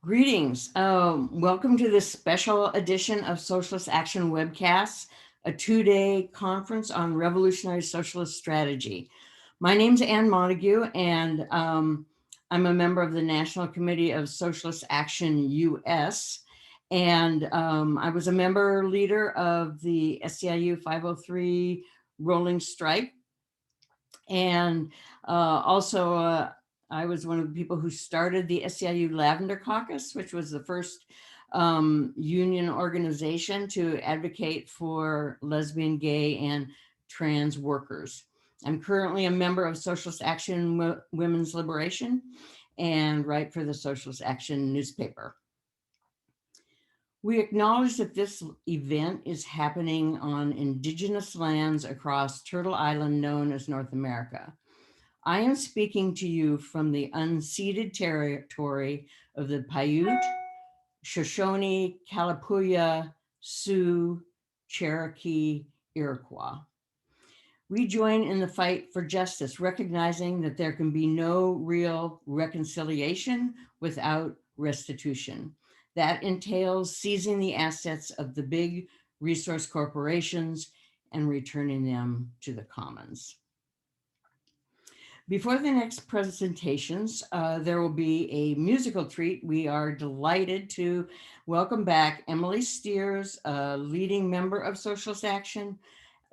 Greetings. Welcome to this special edition of Socialist Action Webcasts, a two-day conference on revolutionary socialist strategy. My name's Ann Montague, and I'm a member of the National Committee of Socialist Action US. And I was a member leader of the SEIU 503 Rolling Strike. And also, I was one of the people who started the SEIU Lavender Caucus, which was the first union organization to advocate for lesbian, gay, and trans workers. I'm currently a member of Socialist Action Women's Liberation and write for the Socialist Action newspaper. We acknowledge that this event is happening on indigenous lands across Turtle Island known as North America. I am speaking to you from the unceded territory of the Paiute, Shoshone, Kalapuya, Sioux, Cherokee, Iroquois. We join in the fight for justice, recognizing that there can be no real reconciliation without restitution. That entails seizing the assets of the big resource corporations and returning them to the commons. Before the next presentations, there will be a musical treat. We are delighted to welcome back Emily Steers, a leading member of Socialist Action,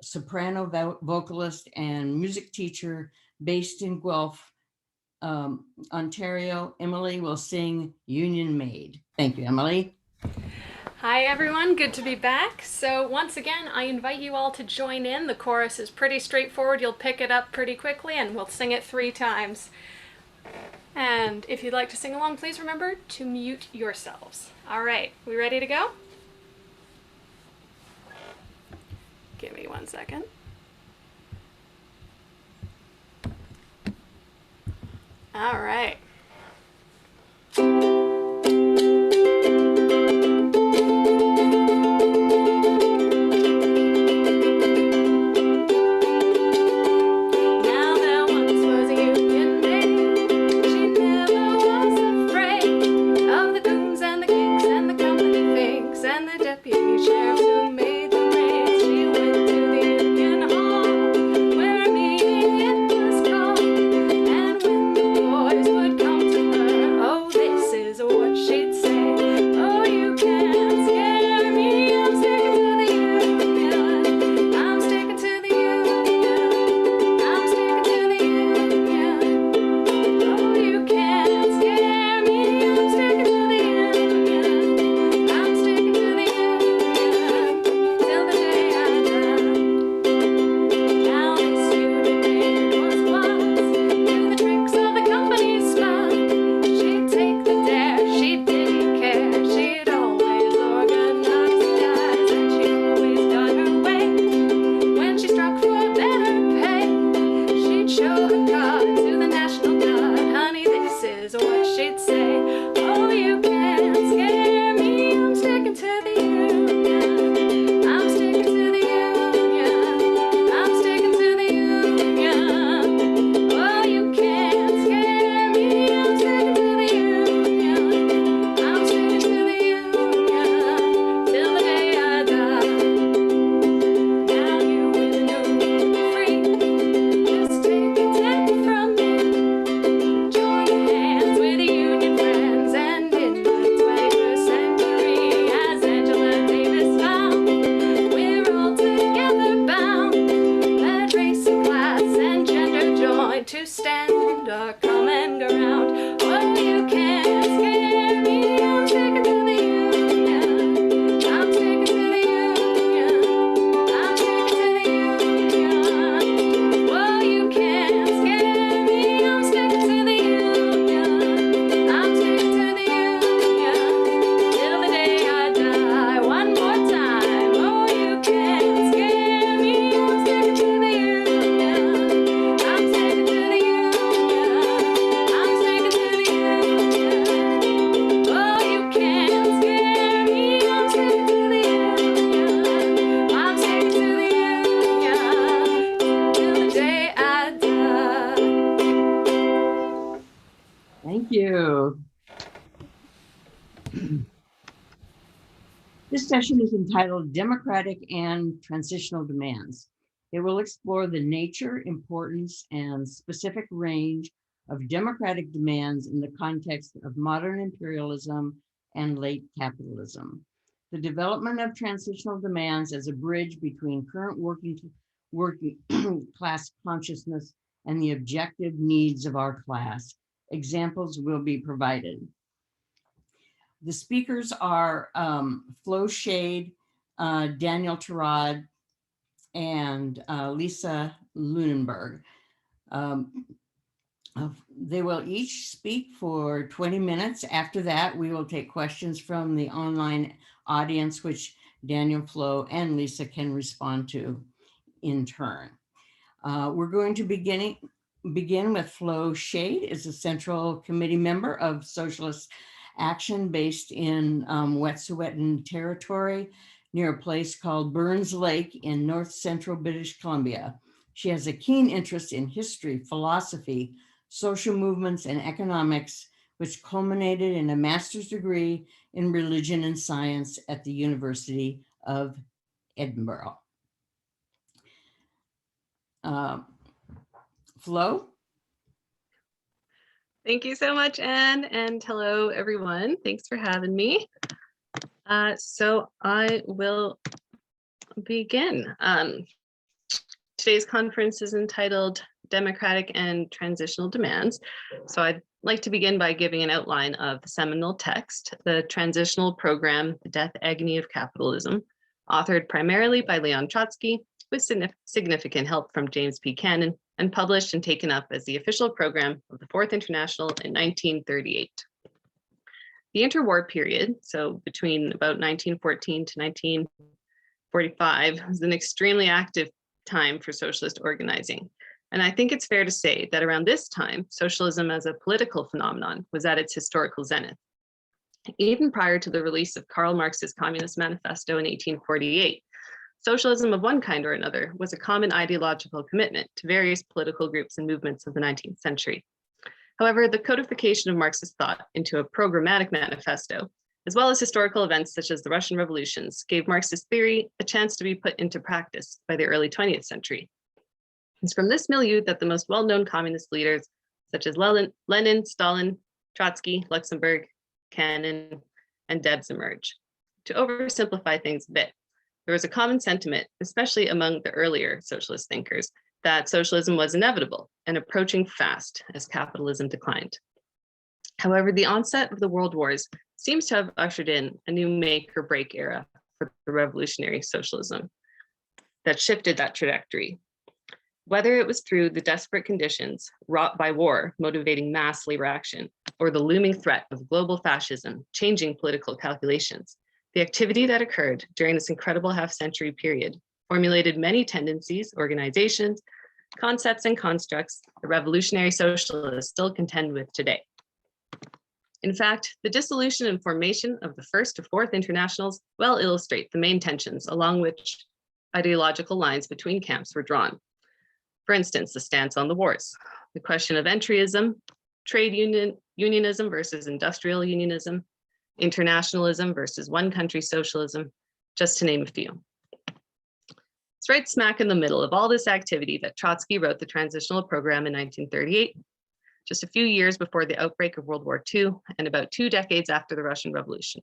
soprano vocalist and music teacher based in Guelph, Ontario. Emily will sing Union Maid. Thank you, Emily. Hi everyone, good to be back. So once again, I invite you all to join in. The chorus is pretty straightforward. You'll pick it up pretty quickly and we'll sing it 3 times. And if you'd like to sing along, please remember to mute yourselves. All right, we ready to go? Give me 1 second. All right. Thank you. This session is entitled Democratic and Transitional Demands. It will explore the nature, importance, and specific range of democratic demands in the context of modern imperialism and late capitalism. The development of transitional demands as a bridge between current working class consciousness and the objective needs of our class. Examples will be provided. The speakers are Schade, Daniel Tarade, and Lisa Luinenberg. They will each speak for 20 minutes. After that, we will take questions from the online audience, which Daniel, Flo, and Lisa can respond to in turn. We're going to begin with Flo Schade, is a Central Committee member of Socialist Action based in Wet'suwet'en Territory near a place called Burns Lake in north central British Columbia. She has a keen interest in history, philosophy, social movements, and economics, which culminated in a master's degree in religion and science at the University of Edinburgh. Flo? Thank you so much, Anne, and hello, everyone. Thanks for having me. So I will begin. Today's conference is entitled Democratic and Transitional Demands. So I'd like to begin by giving an outline of the seminal text, the Transitional Program, The Death Agony of Capitalism, authored primarily by Leon Trotsky, with significant help from James P. Cannon, and published and taken up as the official program of the Fourth International in 1938. The interwar period, so between about 1914 to 1945, was an extremely active time for socialist organizing. And I think it's fair to say that around this time, socialism as a political phenomenon was at its historical zenith. Even prior to the release of Karl Marx's Communist Manifesto in 1848, socialism of one kind or another was a common ideological commitment to various political groups and movements of the 19th century. However, the codification of Marxist thought into a programmatic manifesto, as well as historical events such as the Russian revolutions, gave Marxist theory a chance to be put into practice by the early 20th century. It's from this milieu that the most well-known communist leaders, such as Lenin, Stalin, Trotsky, Luxemburg, Cannon, and Debs emerge. To oversimplify things a bit, there was a common sentiment, especially among the earlier socialist thinkers, that socialism was inevitable and approaching fast as capitalism declined. However, the onset of the world wars seems to have ushered in a new make or break era for the revolutionary socialism that shifted that trajectory. Whether it was through the desperate conditions wrought by war motivating mass labor action, or the looming threat of global fascism changing political calculations, the activity that occurred during this incredible half-century period formulated many tendencies, organizations, concepts, and constructs the revolutionary socialists still contend with today. In fact, the dissolution and formation of the First to Fourth Internationals well illustrate the main tensions along which ideological lines between camps were drawn. For instance, the stance on the wars, the question of entryism, trade unionism versus industrial unionism, internationalism versus one country socialism, just to name a few. It's right smack in the middle of all this activity that Trotsky wrote the Transitional Program in 1938, just a few years before the outbreak of World War II and about 2 decades after the Russian Revolution.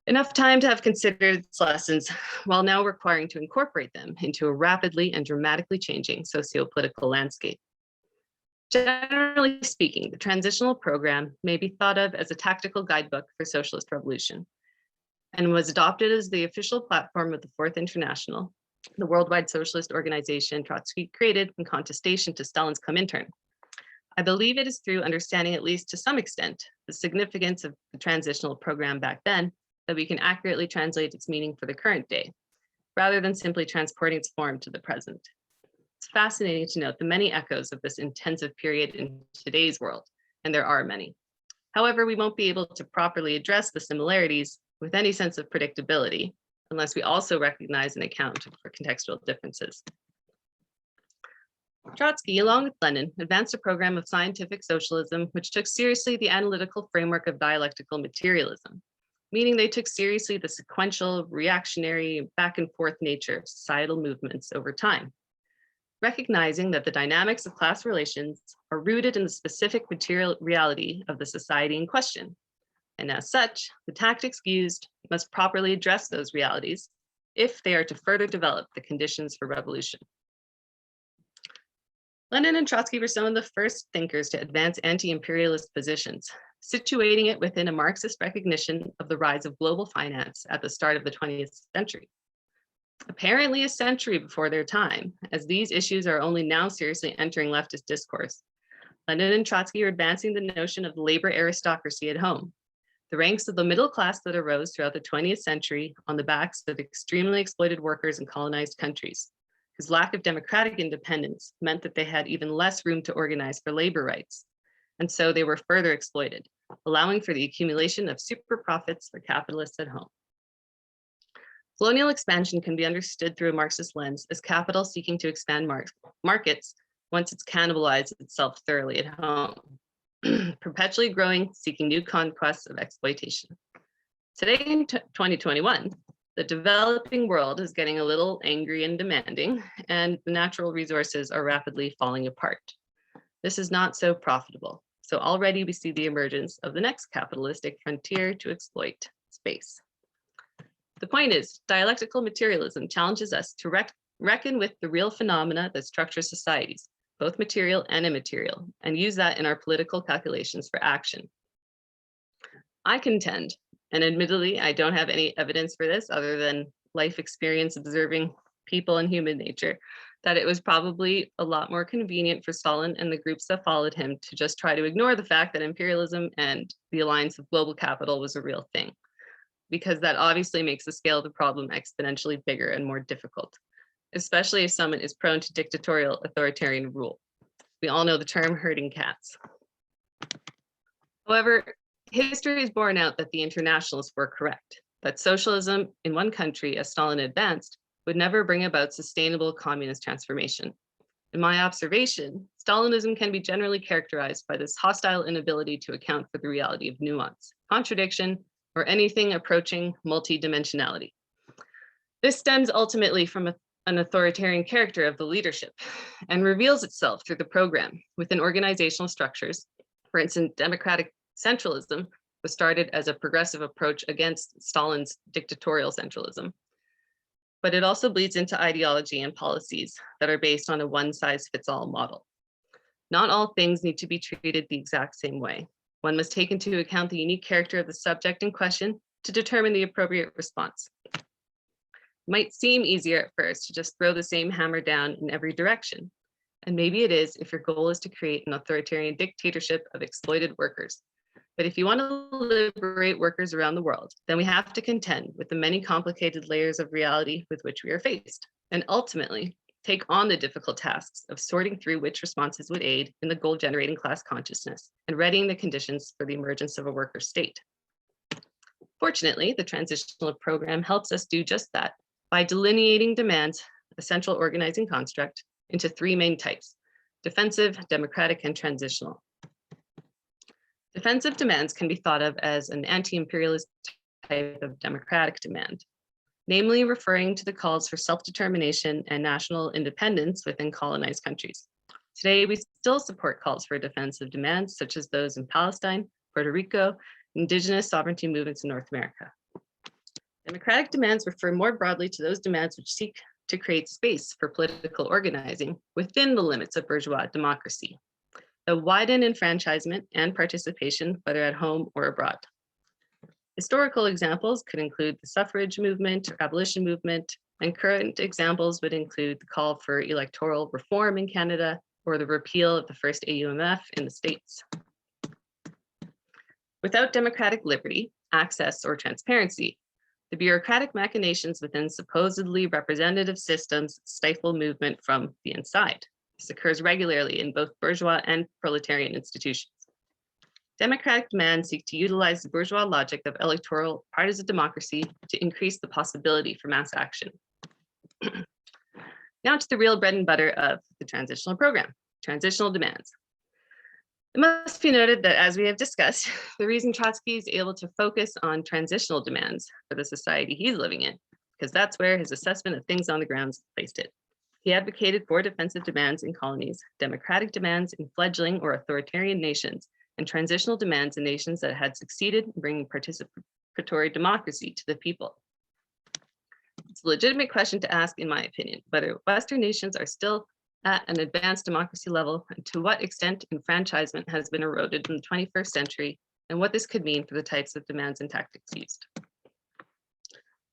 Enough time to have considered its lessons, while now requiring to incorporate them into a rapidly and dramatically changing socio-political landscape. Generally speaking, the Transitional Program may be thought of as a tactical guidebook for socialist revolution, and was adopted as the official platform of the Fourth International, the worldwide socialist organization Trotsky created in contestation to Stalin's Comintern. I believe it is through understanding, at least to some extent, the significance of the Transitional Program back then that we can accurately translate its meaning for the current day, rather than simply transporting its form to the present. It's fascinating to note the many echoes of this intensive period in today's world, and there are many. However, we won't be able to properly address the similarities with any sense of predictability unless we also recognize and account for contextual differences. Trotsky, along with Lenin, advanced a program of scientific socialism which took seriously the analytical framework of dialectical materialism, meaning they took seriously the sequential, reactionary, back and forth nature of societal movements over time, recognizing that the dynamics of class relations are rooted in the specific material reality of the society in question. And as such, the tactics used must properly address those realities if they are to further develop the conditions for revolution. Lenin and Trotsky were some of the first thinkers to advance anti-imperialist positions, situating it within a Marxist recognition of the rise of global finance at the start of the 20th century. Apparently a century before their time, as these issues are only now seriously entering leftist discourse, Lenin and Trotsky are advancing the notion of the labor aristocracy at home, the ranks of the middle class that arose throughout the 20th century on the backs of extremely exploited workers in colonized countries, whose lack of democratic independence meant that they had even less room to organize for labor rights. And so they were further exploited, allowing for the accumulation of super profits for capitalists at home. Colonial expansion can be understood through a Marxist lens as capital seeking to expand markets once it's cannibalized itself thoroughly at home, perpetually growing, seeking new conquests of exploitation. Today in 2021, the developing world is getting a little angry and demanding, and the natural resources are rapidly falling apart. This is not so profitable. So already we see the emergence of the next capitalistic frontier to exploit space. The point is, dialectical materialism challenges us to reckon with the real phenomena that structure societies, both material and immaterial, and use that in our political calculations for action. I contend, and admittedly, I don't have any evidence for this other than life experience observing people and human nature, that it was probably a lot more convenient for Stalin and the groups that followed him to just try to ignore the fact that imperialism and the alliance of global capital was a real thing, because that obviously makes the scale of the problem exponentially bigger and more difficult, especially if someone is prone to dictatorial authoritarian rule. We all know the term herding cats. However, history has borne out that the internationalists were correct, that socialism in one country, as Stalin advanced, would never bring about sustainable communist transformation. In my observation, Stalinism can be generally characterized by this hostile inability to account for the reality of nuance, contradiction, or anything approaching multidimensionality. This stems ultimately from an authoritarian character of the leadership and reveals itself through the program within organizational structures. For instance, democratic centralism was started as a progressive approach against Stalin's dictatorial centralism, but it also bleeds into ideology and policies that are based on a one-size-fits-all model. Not all things need to be treated the exact same way. One must take into account the unique character of the subject in question to determine the appropriate response. It might seem easier at first to just throw the same hammer down in every direction. And maybe it is if your goal is to create an authoritarian dictatorship of exploited workers. But if you want to liberate workers around the world, then we have to contend with the many complicated layers of reality with which we are faced, and ultimately take on the difficult tasks of sorting through which responses would aid in the goal-generating class consciousness and readying the conditions for the emergence of a worker state. Fortunately, the transitional program helps us do just that by delineating demands, a central organizing construct, into three main types: defensive, democratic, and transitional. Defensive demands can be thought of as an anti-imperialist type of democratic demand, namely referring to the calls for self-determination and national independence within colonized countries. Today, we still support calls for defensive demands, such as those in Palestine, Puerto Rico, indigenous sovereignty movements in North America. Democratic demands refer more broadly to those demands which seek to create space for political organizing within the limits of bourgeois democracy, that widen enfranchisement and participation, whether at home or abroad. Historical examples could include the suffrage movement or abolition movement, and current examples would include the call for electoral reform in Canada or the repeal of the first AUMF in the States. Without democratic liberty, access, or transparency, the bureaucratic machinations within supposedly representative systems stifle movement from the inside. This occurs regularly in both bourgeois and proletarian institutions. Democratic demands seek to utilize the bourgeois logic of electoral partisan democracy to increase the possibility for mass action. Now to the real bread and butter of the transitional program, transitional demands. It must be noted that, as we have discussed, the reason Trotsky is able to focus on transitional demands for the society he's living in, because that's where his assessment of things on the ground placed it. He advocated for defensive demands in colonies, democratic demands in fledgling or authoritarian nations, and transitional demands in nations that had succeeded in bringing participatory democracy to the people. It's a legitimate question to ask, in my opinion, whether Western nations are still at an advanced democracy level, and to what extent enfranchisement has been eroded in the 21st century, and what this could mean for the types of demands and tactics used.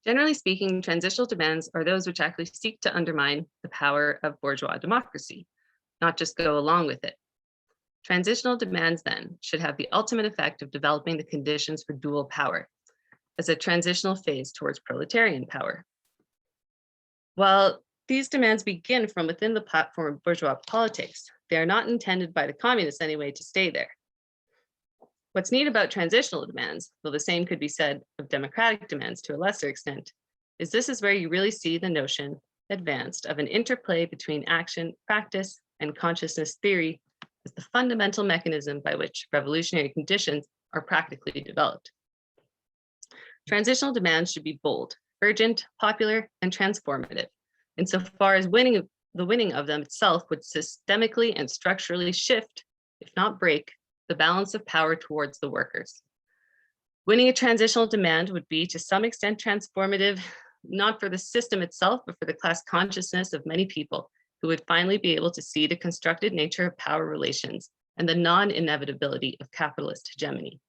Generally speaking, transitional demands are those which actually seek to undermine the power of bourgeois democracy, not just go along with it. Transitional demands, then, should have the ultimate effect of developing the conditions for dual power as a transitional phase towards proletarian power. While these demands begin from within the platform of bourgeois politics, they are not intended by the communists anyway to stay there. What's neat about transitional demands, though the same could be said of democratic demands to a lesser extent, is this is where you really see the notion advanced of an interplay between action, practice, and consciousness theory as the fundamental mechanism by which revolutionary conditions are practically developed. Transitional demands should be bold, urgent, popular, and transformative, insofar as the winning of them itself would systemically and structurally shift, if not break, the balance of power towards the workers. Winning a transitional demand would be to some extent transformative, not for the system itself, but for the class consciousness of many people who would finally be able to see the constructed nature of power relations and the non-inevitability of capitalist hegemony.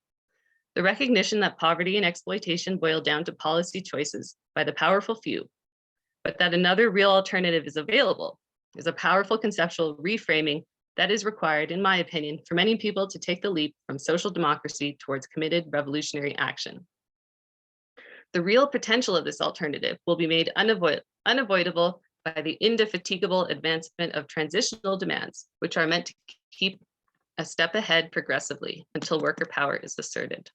The recognition that poverty and exploitation boil down to policy choices by the powerful few, but that another real alternative is available, is a powerful conceptual reframing that is required, in my opinion, for many people to take the leap from social democracy towards committed revolutionary action. The real potential of this alternative will be made unavoidable by the indefatigable advancement of transitional demands, which are meant to keep a step ahead progressively until worker power is asserted.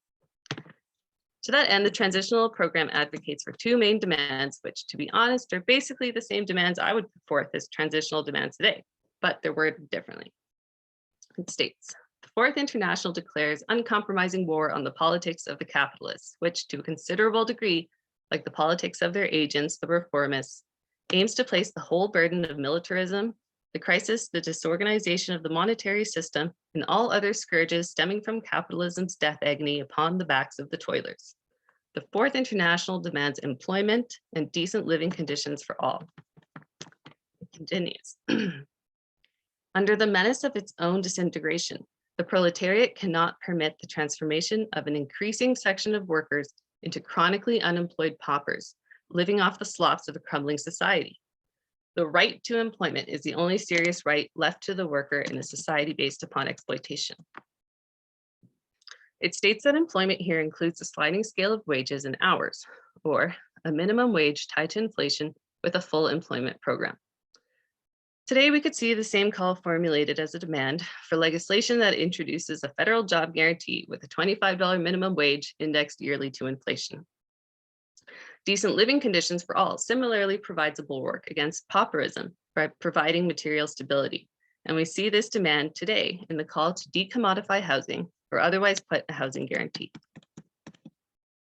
To that end, the transitional program advocates for two main demands, which, to be honest, are basically the same demands I would put forth as transitional demands today, but they're worded differently. It states, the Fourth International declares uncompromising war on the politics of the capitalists, which to a considerable degree, like the politics of their agents, the reformists, aims to place the whole burden of militarism, the crisis, the disorganization of the monetary system, and all other scourges stemming from capitalism's death agony upon the backs of the toilers. The Fourth International demands employment and decent living conditions for all. It continues. Under the menace of its own disintegration, the proletariat cannot permit the transformation of an increasing section of workers into chronically unemployed paupers, living off the slops of a crumbling society. The right to employment is the only serious right left to the worker in a society based upon exploitation. It states that employment here includes a sliding scale of wages and hours, or a minimum wage tied to inflation with a full employment program. Today, we could see the same call formulated as a demand for legislation that introduces a federal job guarantee with a $25 minimum wage indexed yearly to inflation. Decent living conditions for all similarly provides a bulwark against pauperism by providing material stability. And we see this demand today in the call to decommodify housing, or otherwise put a housing guarantee.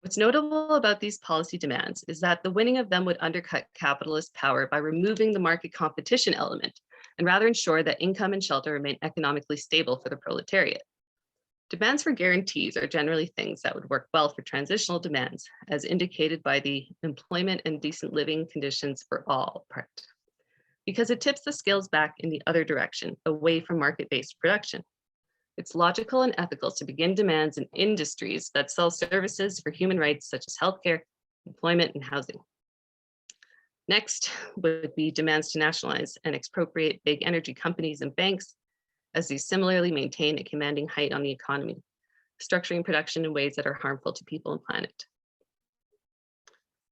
What's notable about these policy demands is that the winning of them would undercut capitalist power by removing the market competition element and rather ensure that income and shelter remain economically stable for the proletariat. Demands for guarantees are generally things that would work well for transitional demands, as indicated by the employment and decent living conditions for all part, because it tips the scales back in the other direction, away from market-based production. It's logical and ethical to begin demands in industries that sell services for human rights such as healthcare, employment, and housing. Next would be demands to nationalize and expropriate big energy companies and banks, as these similarly maintain a commanding height on the economy, structuring production in ways that are harmful to people and planet.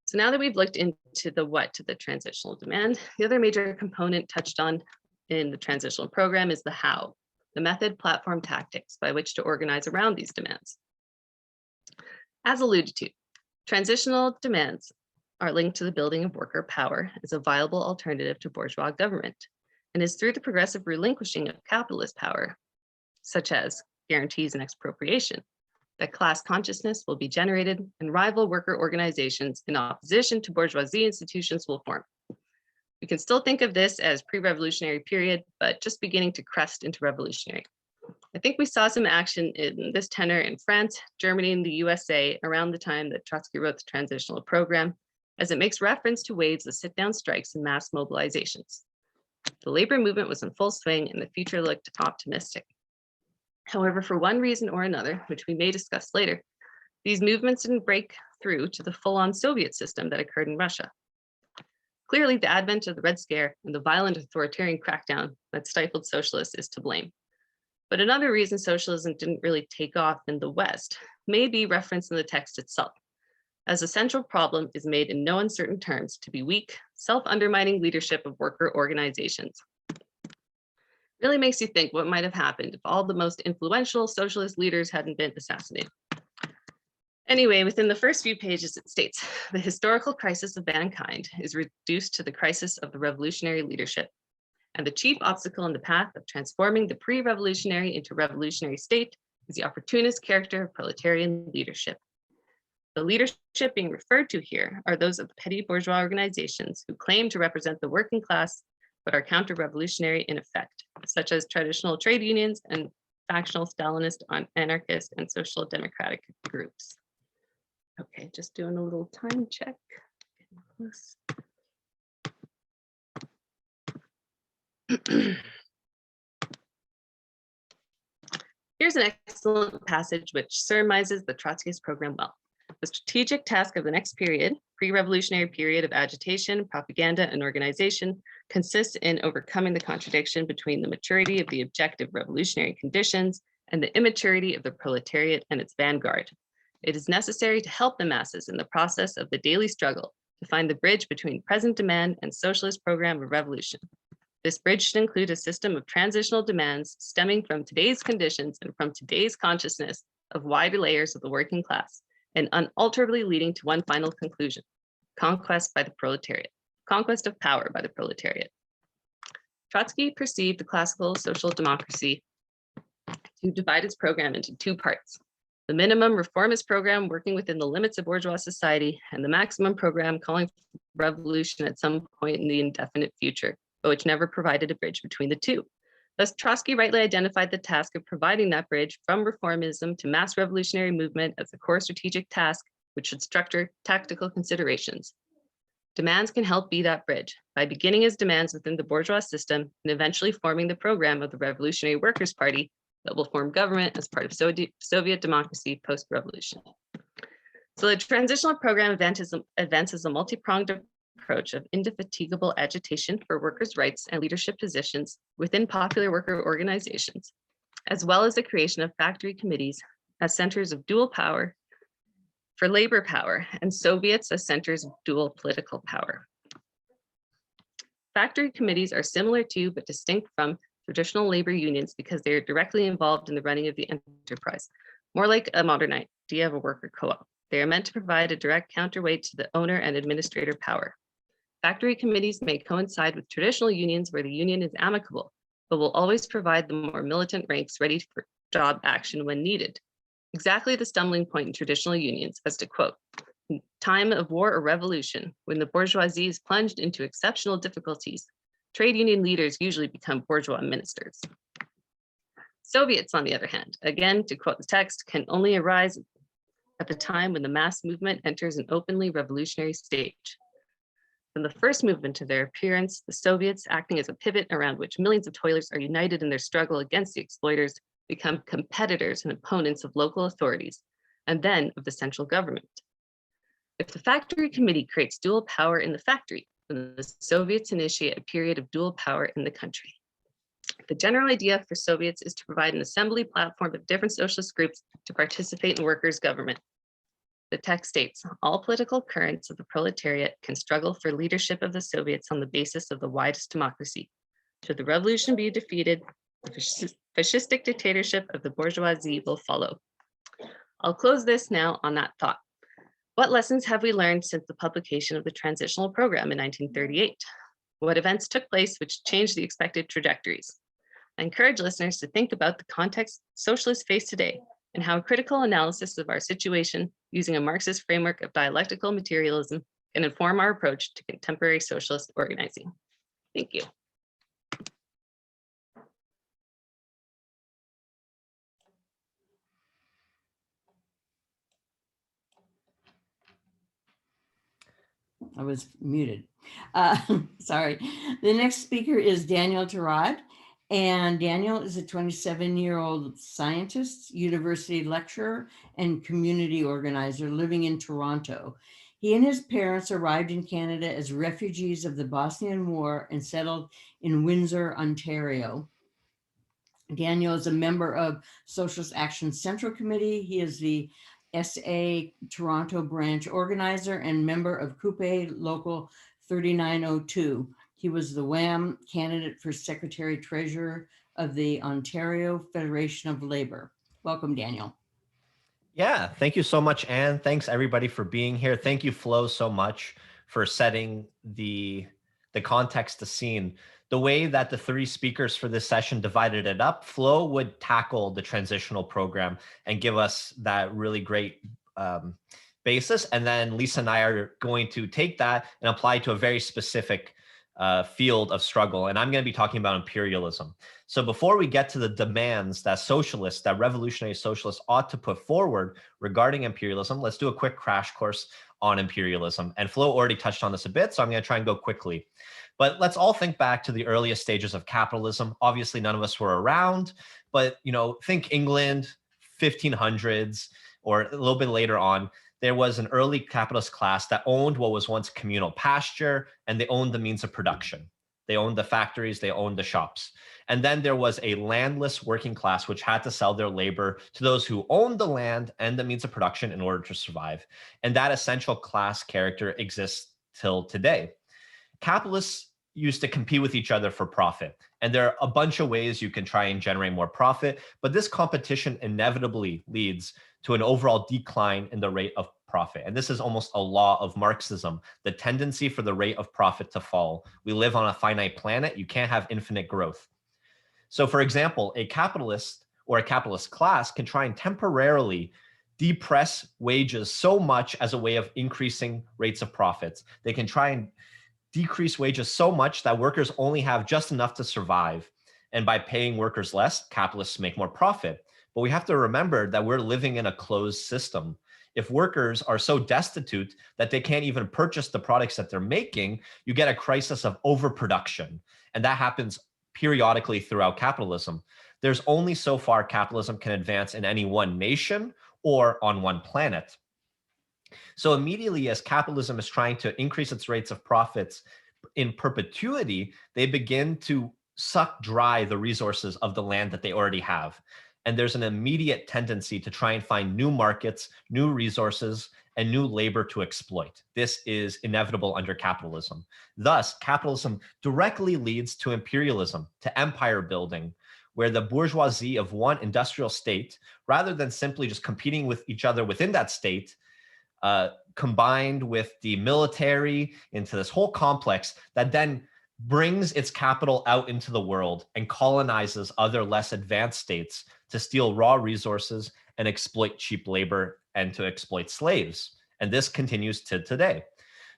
So now that we've looked into the what to the transitional demand, the other major component touched on in the transitional program is the how. The method, platform, tactics by which to organize around these demands. As alluded to, transitional demands are linked to the building of worker power as a viable alternative to bourgeois government, and is through the progressive relinquishing of capitalist power, such as guarantees and expropriation, that class consciousness will be generated and rival worker organizations in opposition to bourgeoisie institutions will form. We can still think of this as pre-revolutionary period, but just beginning to crest into revolutionary. I think we saw some action in this tenor in France, Germany, and the USA around the time that Trotsky wrote the Transitional program, as it makes reference to waves of sit-down strikes and mass mobilizations. The labor movement was in full swing and the future looked optimistic. However, for one reason or another, which we may discuss later, these movements didn't break through to the full-on Soviet system that occurred in Russia. Clearly, the advent of the Red Scare and the violent authoritarian crackdown that stifled socialists is to blame. But another reason socialism didn't really take off in the West may be referenced in the text itself, as the central problem is made in no uncertain terms to be weak, self-undermining leadership of worker organizations. Really makes you think what might have happened if all the most influential socialist leaders hadn't been assassinated. Anyway, within the first few pages, it states, the historical crisis of mankind is reduced to the crisis of the revolutionary leadership, and the chief obstacle in the path of transforming the pre-revolutionary into revolutionary state is the opportunist character of proletarian leadership. The leadership being referred to here are those of the petty bourgeois organizations who claim to represent the working class, but are counter-revolutionary in effect, such as traditional trade unions and factional Stalinist, anarchist, and social democratic groups. Okay, just doing a little time check. Here's an excellent passage which surmises the Trotskyist program well. The strategic task of the next period, pre-revolutionary period of agitation, propaganda, and organization, consists in overcoming the contradiction between the maturity of the objective revolutionary conditions and the immaturity of the proletariat and its vanguard. It is necessary to help the masses in the process of the daily struggle to find the bridge between present demand and socialist program of revolution. This bridge should include a system of transitional demands stemming from today's conditions and from today's consciousness of wider layers of the working class, and unalterably leading to one final conclusion: conquest by the proletariat, conquest of power by the proletariat. Trotsky perceived the classical social democracy to divide its program into two parts: the minimum reformist program working within the limits of bourgeois society, and the maximum program calling for revolution at some point in the indefinite future, but which never provided a bridge between the two. Thus, Trotsky rightly identified the task of providing that bridge from reformism to mass revolutionary movement as a core strategic task, which should structure tactical considerations. Demands can help be that bridge by beginning as demands within the bourgeois system and eventually forming the program of the Revolutionary Workers' Party that will form government as part of Soviet democracy post-revolution. So the transitional program advances a multi-pronged approach of indefatigable agitation for workers' rights and leadership positions within popular worker organizations, as well as the creation of factory committees as centers of dual power for labor power and Soviets as centers of dual political power. Factory committees are similar to, but distinct from, traditional labor unions because they are directly involved in the running of the enterprise, more like a modern idea of a worker co-op. They are meant to provide a direct counterweight to the owner and administrator power. Factory committees may coincide with traditional unions where the union is amicable, but will always provide the more militant ranks ready for job action when needed. Exactly the stumbling point in traditional unions, as to quote, "In time of war or revolution, when the bourgeoisie is plunged into exceptional difficulties, trade union leaders usually become bourgeois ministers." Soviets, on the other hand, again, to quote the text, can only arise at the time when the mass movement enters an openly revolutionary stage. From the first movement of their appearance, the Soviets, acting as a pivot around which millions of toilers are united in their struggle against the exploiters, become competitors and opponents of local authorities, and then of the central government. If the factory committee creates dual power in the factory, then the Soviets initiate a period of dual power in the country. The general idea for Soviets is to provide an assembly platform of different socialist groups to participate in workers' government. The text states, all political currents of the proletariat can struggle for leadership of the Soviets on the basis of the widest democracy. Should the revolution be defeated, the fascistic dictatorship of the bourgeoisie will follow. I'll close this now on that thought. What lessons have we learned since the publication of the Transitional Program in 1938? What events took place which changed the expected trajectories? I encourage listeners to think about the context socialists face today and how a critical analysis of our situation using a Marxist framework of dialectical materialism can inform our approach to contemporary socialist organizing. Thank you. I was muted. Sorry. The next speaker is Daniel Tarade. And Daniel is a 27-year-old scientist, university lecturer, and community organizer living in Toronto. He and his parents arrived in Canada as refugees of the Bosnian War and settled in Windsor, Ontario. Daniel is a member of Socialist Action Central Committee. He is the SA Toronto branch organizer and member of Coupe Local 3902. He was the WAM candidate for Secretary Treasurer of the Ontario Federation of Labor. Welcome, Daniel. Yeah, thank you so much, Anne. Thanks everybody for being here. Thank you, Flo, so much for setting the context, the scene. The way that the three speakers for this session divided it up, Flo would tackle the transitional program and give us that really great basis. And then Lisa and I are going to take that and apply to a very specific field of struggle. And I'm going to be talking about imperialism. So before we get to the demands that socialists, that revolutionary socialists ought to put forward regarding imperialism, let's do a quick crash course on imperialism. And Flo already touched on this a bit, so I'm going to try and go quickly. But let's all think back to the earliest stages of capitalism. Obviously, none of us were around, but think England, 1500s, or a little bit later on. There was an early capitalist class that owned what was once communal pasture, and they owned the means of production. They owned the factories, they owned the shops. And then there was a landless working class, which had to sell their labor to those who owned the land and the means of production in order to survive. And that essential class character exists till today. Capitalists used to compete with each other for profit. And there are a bunch of ways you can try and generate more profit, but this competition inevitably leads to an overall decline in the rate of profit. And this is almost a law of Marxism, the tendency for the rate of profit to fall. We live on a finite planet. You can't have infinite growth. So for example, a capitalist or a capitalist class can try and temporarily depress wages so much as a way of increasing rates of profits. They can try and decrease wages so much that workers only have just enough to survive. And by paying workers less, capitalists make more profit. But we have to remember that we're living in a closed system. If workers are so destitute that they can't even purchase the products that they're making, you get a crisis of overproduction. And that happens periodically throughout capitalism. There's only so far capitalism can advance in any one nation or on one planet. So immediately as capitalism is trying to increase its rates of profits in perpetuity, they begin to suck dry the resources of the land that they already have. And there's an immediate tendency to try and find new markets, new resources, and new labor to exploit. This is inevitable under capitalism. Thus, capitalism directly leads to imperialism, to empire building, where the bourgeoisie of one industrial state, rather than simply just competing with each other within that state, combined with the military into this whole complex that then brings its capital out into the world and colonizes other less advanced states to steal raw resources and exploit cheap labor and to exploit slaves. And this continues to today.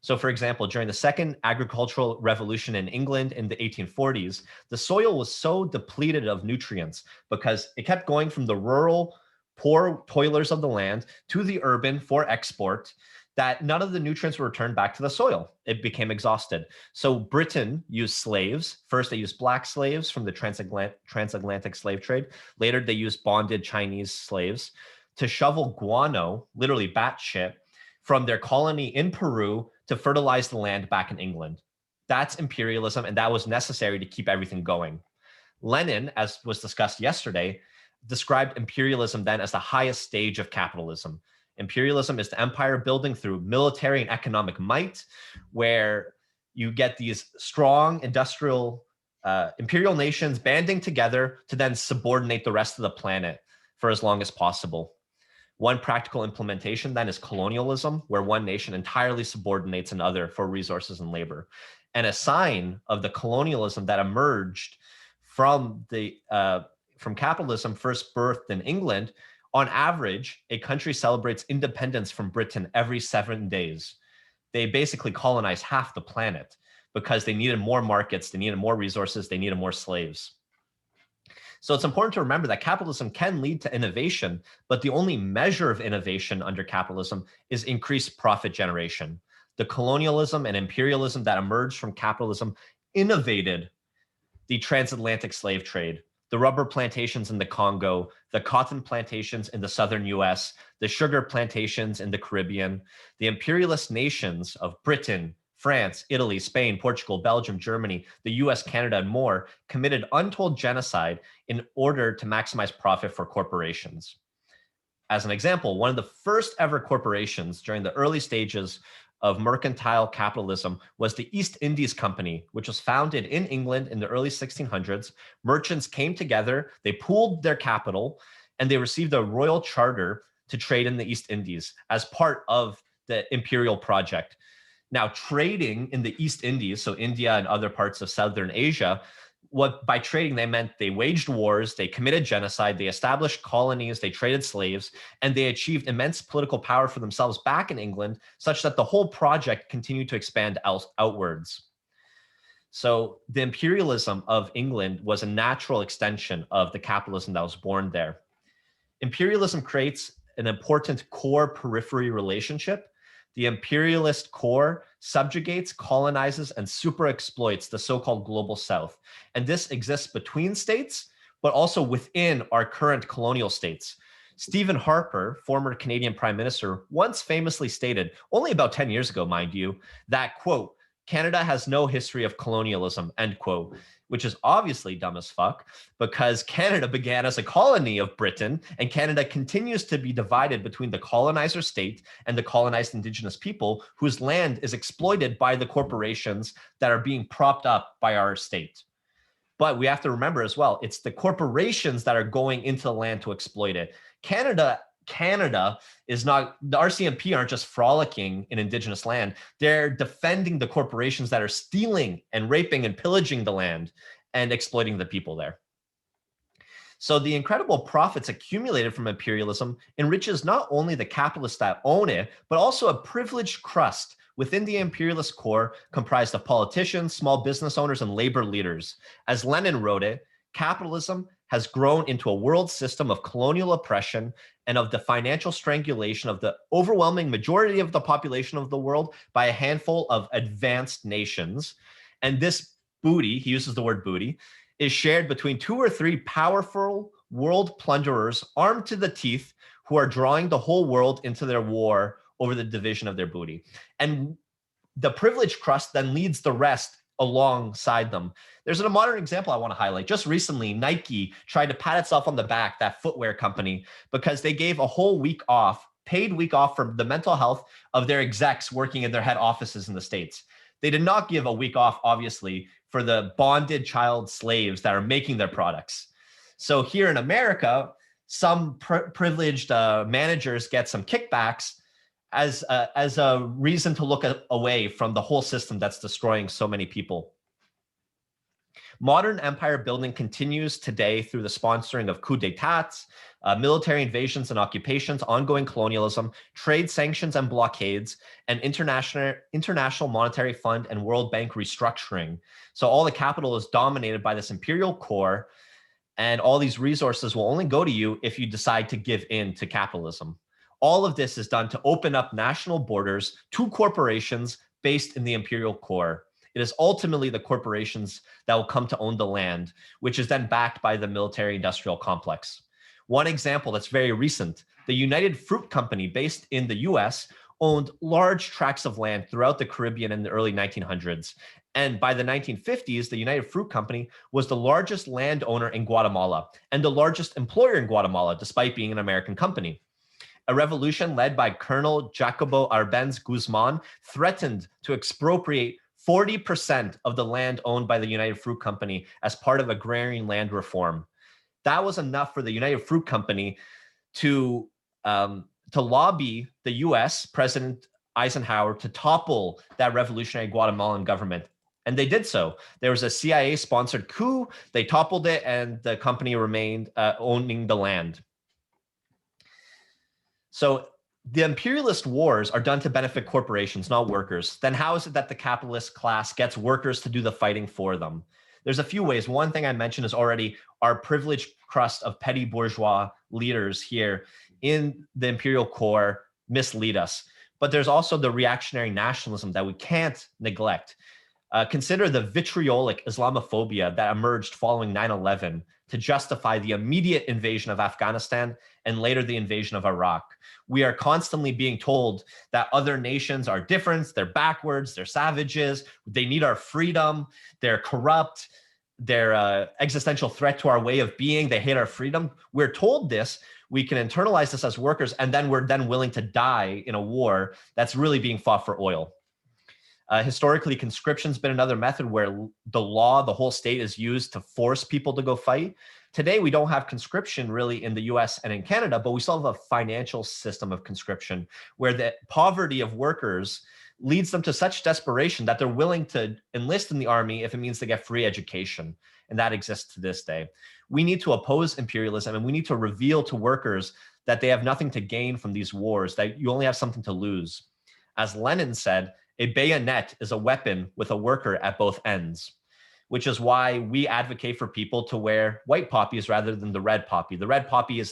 So for example, during the second agricultural revolution in England in the 1840s, the soil was so depleted of nutrients because it kept going from the rural poor toilers of the land to the urban for export, that none of the nutrients were returned back to the soil. It became exhausted. So Britain used slaves. First, they used black slaves from the transatlantic slave trade. Later, they used bonded Chinese slaves to shovel guano, literally bat shit, from their colony in Peru to fertilize the land back in England. That's imperialism, and that was necessary to keep everything going. Lenin, as was discussed yesterday, described imperialism then as the highest stage of capitalism. Imperialism is the empire building through military and economic might, where you get these strong industrial imperial nations banding together to then subordinate the rest of the planet for as long as possible. One practical implementation then is colonialism, where one nation entirely subordinates another for resources and labor. And a sign of the colonialism that emerged from capitalism, first birthed in England, on average, a country celebrates independence from Britain every 7 days. They basically colonized half the planet because they needed more markets, they needed more resources, they needed more slaves. So it's important to remember that capitalism can lead to innovation, but the only measure of innovation under capitalism is increased profit generation. The colonialism and imperialism that emerged from capitalism innovated the transatlantic slave trade, the rubber plantations in the Congo, the cotton plantations in the southern US, the sugar plantations in the Caribbean. The imperialist nations of Britain, France, Italy, Spain, Portugal, Belgium, Germany, the US, Canada, and more committed untold genocide in order to maximize profit for corporations. As an example, one of the first ever corporations during the early stages of mercantile capitalism was the East Indies Company, which was founded in England in the early 1600s. Merchants came together, they pooled their capital, and they received a royal charter to trade in the East Indies as part of the imperial project. Now, trading in the East Indies, so India and other parts of Southern Asia, by trading, they meant they waged wars, they committed genocide, they established colonies, they traded slaves, and they achieved immense political power for themselves back in England, such that the whole project continued to expand outwards. So the imperialism of England was a natural extension of the capitalism that was born there. Imperialism creates an important core-periphery relationship. The imperialist core subjugates, colonizes, and super exploits the so-called global south. And this exists between states, but also within our current colonial states. Stephen Harper, former Canadian Prime Minister, once famously stated, only about 10 years ago, mind you, that, quote, Canada has no history of colonialism, end quote, which is obviously dumb as fuck because Canada began as a colony of Britain and Canada continues to be divided between the colonizer state and the colonized Indigenous people whose land is exploited by the corporations that are being propped up by our state. But we have to remember as well, it's the corporations that are going into the land to exploit it. Canada is not, the RCMP aren't just frolicking in Indigenous land. They're defending the corporations that are stealing and raping and pillaging the land and exploiting the people there. So the incredible profits accumulated from imperialism enriches not only the capitalists that own it, but also a privileged crust within the imperialist core comprised of politicians, small business owners, and labor leaders. As Lenin wrote it, capitalism has grown into a world system of colonial oppression and of the financial strangulation of the overwhelming majority of the population of the world by a handful of advanced nations. And this booty, he uses the word booty, is shared between 2 or 3 powerful world plunderers armed to the teeth who are drawing the whole world into their war over the division of their booty. And the privileged crust then leads the rest alongside them. There's a modern example I want to highlight. Just recently, Nike tried to pat itself on the back, that footwear company, because they gave a whole week off, paid week off for the mental health of their execs working in their head offices in the States. They did not give a week off, obviously, for the bonded child slaves that are making their products. So here in America, some privileged managers get some kickbacks as a reason to look away from the whole system that's destroying so many people. Modern empire building continues today through the sponsoring of coups d'etats, military invasions and occupations, ongoing colonialism, trade sanctions and blockades, and international monetary fund and World Bank restructuring. So all the capital is dominated by this imperial core, and all these resources will only go to you if you decide to give in to capitalism. All of this is done to open up national borders to corporations based in the imperial core. It is ultimately the corporations that will come to own the land, which is then backed by the military-industrial complex. One example that's very recent, the United Fruit Company based in the US owned large tracts of land throughout the Caribbean in the early 1900s. And by the 1950s, the United Fruit Company was the largest landowner in Guatemala and the largest employer in Guatemala, despite being an American company. A revolution led by Colonel Jacobo Arbenz Guzman threatened to expropriate 40% of the land owned by the United Fruit Company as part of agrarian land reform. That was enough for the United Fruit Company to to lobby the US, President Eisenhower, to topple that revolutionary Guatemalan government. And they did so. There was a CIA-sponsored coup. They toppled it, and the company remained owning the land. So the imperialist wars are done to benefit corporations, not workers. Then how is it that the capitalist class gets workers to do the fighting for them? There's a few ways. One thing I mentioned is already our privileged crust of petty bourgeois leaders here in the imperial core mislead us. But there's also the reactionary nationalism that we can't neglect. Consider the vitriolic Islamophobia that emerged following 9/11 to justify the immediate invasion of Afghanistan and later the invasion of Iraq. We are constantly being told that other nations are different, they're backwards, they're savages, they need our freedom, they're corrupt, they're an existential threat to our way of being, they hate our freedom. We're told this, we can internalize this as workers, and then we're then willing to die in a war that's really being fought for oil. Historically, conscription's been another method where the law, the whole state, is used to force people to go fight. Today, we don't have conscription really in the US and in Canada, but we still have a financial system of conscription where the poverty of workers leads them to such desperation that they're willing to enlist in the army if it means to get free education. And that exists to this day. We need to oppose imperialism, and we need to reveal to workers that they have nothing to gain from these wars, that you only have something to lose. As Lenin said, a bayonet is a weapon with a worker at both ends, which is why we advocate for people to wear white poppies rather than the red poppy. The red poppy is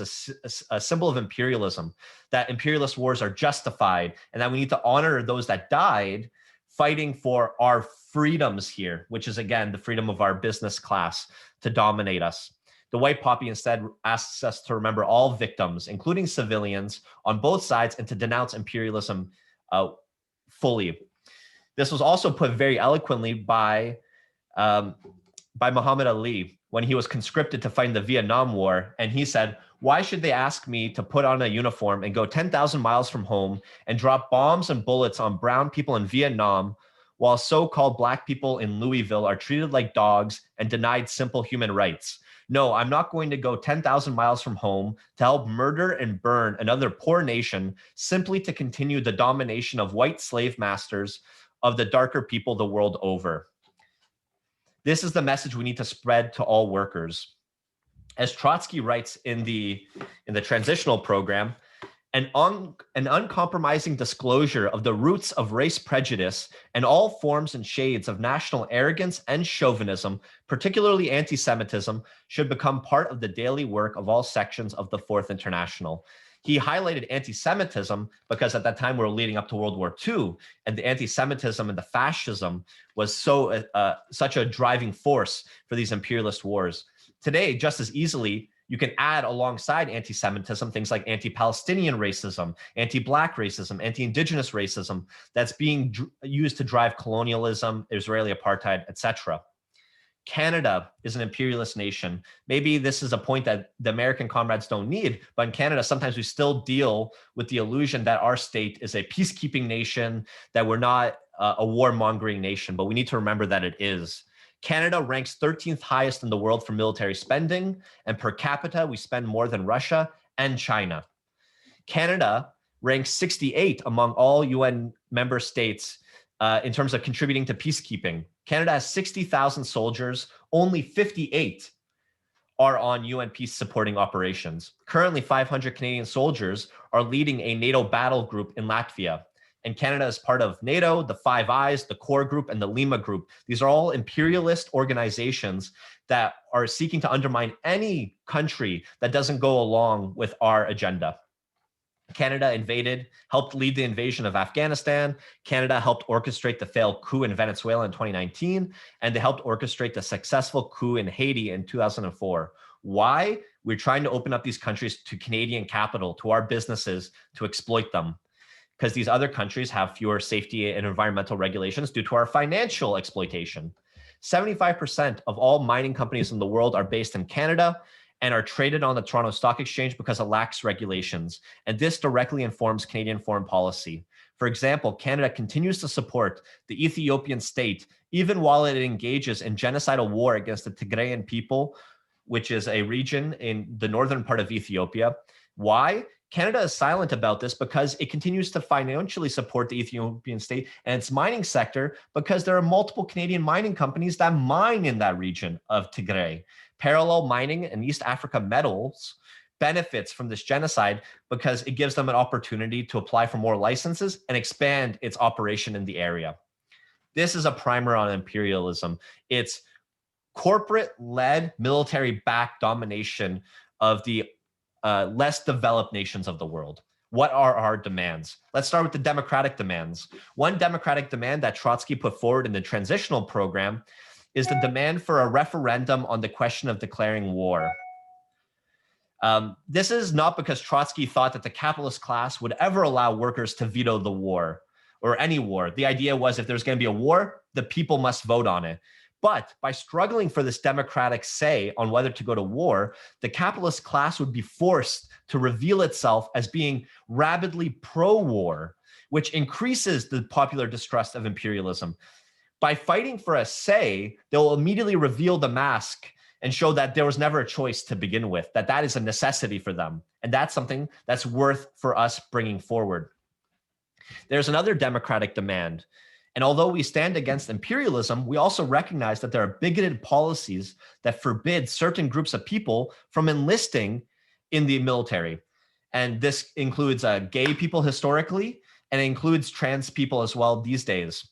a symbol of imperialism, that imperialist wars are justified, and that we need to honor those that died fighting for our freedoms here, which is, again, the freedom of our business class to dominate us. The white poppy instead asks us to remember all victims, including civilians, on both sides, and to denounce imperialism fully. This was also put very eloquently by Muhammad Ali when he was conscripted to fight in the Vietnam War. And he said, "Why should they ask me to put on a uniform and go 10,000 miles from home and drop bombs and bullets on brown people in Vietnam, while so-called black people in Louisville are treated like dogs and denied simple human rights? No, I'm not going to go 10,000 miles from home to help murder and burn another poor nation simply to continue the domination of white slave masters of the darker people the world over." This is the message we need to spread to all workers. As Trotsky writes in the Transitional program, an uncompromising disclosure of the roots of race prejudice and all forms and shades of national arrogance and chauvinism, particularly anti-Semitism, should become part of the daily work of all sections of the Fourth International. He highlighted anti-Semitism because at that time we were leading up to World War II, and the anti-Semitism and the fascism was such a driving force for these imperialist wars. Today, just as easily, you can add alongside anti-Semitism things like anti-Palestinian racism, anti-Black racism, anti-Indigenous racism that's being used to drive colonialism, Israeli apartheid, etc. Canada is an imperialist nation. Maybe this is a point that the American comrades don't need, but in Canada, sometimes we still deal with the illusion that our state is a peacekeeping nation, that we're not a warmongering nation, but we need to remember that it is. Canada ranks 13th highest in the world for military spending, and per capita, we spend more than Russia and China. Canada ranks 68 among all UN member states in terms of contributing to peacekeeping. Canada has 60,000 soldiers, only 58 are on UN peace supporting operations. Currently, 500 Canadian soldiers are leading a NATO battle group in Latvia. And Canada is part of NATO, the Five Eyes, the Core Group, and the Lima Group. These are all imperialist organizations that are seeking to undermine any country that doesn't go along with our agenda. Canada helped lead the invasion of Afghanistan. Canada helped orchestrate the failed coup in Venezuela in 2019, and they helped orchestrate the successful coup in Haiti in 2004. Why? We're trying to open up these countries to Canadian capital, to our businesses, to exploit them, because these other countries have fewer safety and environmental regulations due to our financial exploitation. 75% of all mining companies in the world are based in Canada and are traded on the Toronto Stock Exchange because it lacks regulations. And this directly informs Canadian foreign policy. For example, Canada continues to support the Ethiopian state, even while it engages in genocidal war against the Tigrayan people, which is a region in the northern part of Ethiopia. Why? Canada is silent about this because it continues to financially support the Ethiopian state and its mining sector, because there are multiple Canadian mining companies that mine in that region of Tigray. Parallel mining in East Africa metals benefits from this genocide because it gives them an opportunity to apply for more licenses and expand its operation in the area. This is a primer on imperialism. It's corporate-led, military-backed domination of the less developed nations of the world. What are our demands? Let's start with the democratic demands. One democratic demand that Trotsky put forward in the transitional program is the demand for a referendum on the question of declaring war. This is not because Trotsky thought that the capitalist class would ever allow workers to veto the war or any war. The idea was if there's going to be a war, the people must vote on it. But by struggling for this democratic say on whether to go to war, the capitalist class would be forced to reveal itself as being rabidly pro-war, which increases the popular distrust of imperialism. By fighting for a say, they'll immediately reveal the mask and show that there was never a choice to begin with, that is a necessity for them. And that's something that's worth for us bringing forward. There's another democratic demand. And although we stand against imperialism, we also recognize that there are bigoted policies that forbid certain groups of people from enlisting in the military. And this includes gay people historically, and it includes trans people as well these days.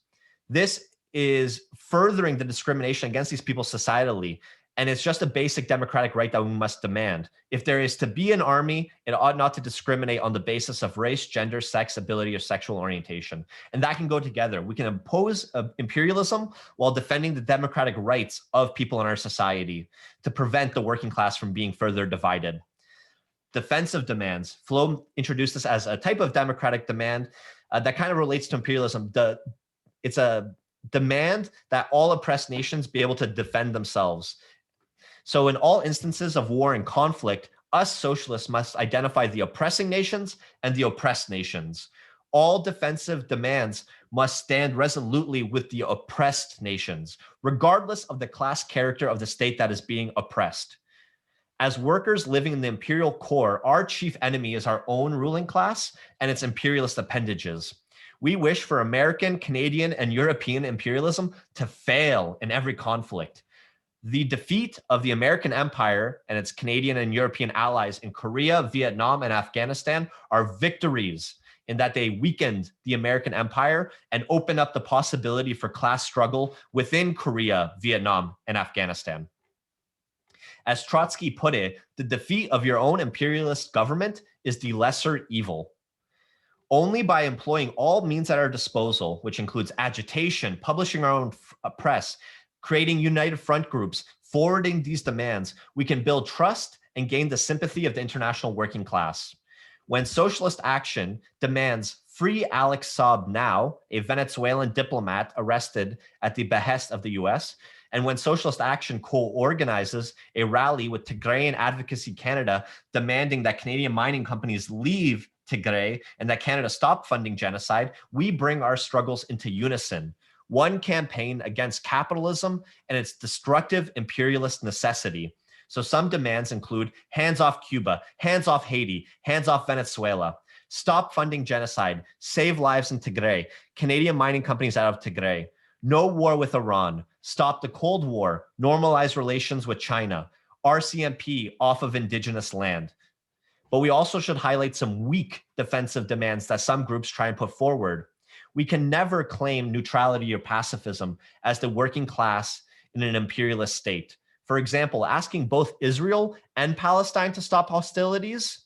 This is furthering the discrimination against these people societally. And it's just a basic democratic right that we must demand. If there is to be an army, it ought not to discriminate on the basis of race, gender, sex, ability, or sexual orientation. And that can go together. We can impose imperialism while defending the democratic rights of people in our society to prevent the working class from being further divided. Defensive demands. Flo introduced this as a type of democratic demand that kind of relates to imperialism. It's a demand that all oppressed nations be able to defend themselves. So in all instances of war and conflict, us socialists must identify the oppressing nations and the oppressed nations. All defensive demands must stand resolutely with the oppressed nations, regardless of the class character of the state that is being oppressed. As workers living in the imperial core, our chief enemy is our own ruling class and its imperialist appendages. We wish for American, Canadian, and European imperialism to fail in every conflict. The defeat of the American empire and its Canadian and European allies in Korea, Vietnam, and Afghanistan are victories in that they weakened the American empire and opened up the possibility for class struggle within Korea, Vietnam, and Afghanistan. As Trotsky put it, the defeat of your own imperialist government is the lesser evil. Only by employing all means at our disposal, which includes agitation, publishing our own press, creating united front groups, forwarding these demands, we can build trust and gain the sympathy of the international working class. When Socialist Action demands free Alex Saab now, a Venezuelan diplomat arrested at the behest of the US, and when Socialist Action co-organizes a rally with Tigrayan Advocacy Canada demanding that Canadian mining companies leave Tigray and that Canada stop funding genocide, we bring our struggles into unison. One campaign against capitalism and its destructive imperialist necessity. So some demands include hands off Cuba, hands off Haiti, hands off Venezuela, stop funding genocide, save lives in Tigray, Canadian mining companies out of Tigray, no war with Iran, stop the Cold War, normalize relations with China, RCMP off of indigenous land. But we also should highlight some weak defensive demands that some groups try and put forward. We can never claim neutrality or pacifism as the working class in an imperialist state. For example, asking both Israel and Palestine to stop hostilities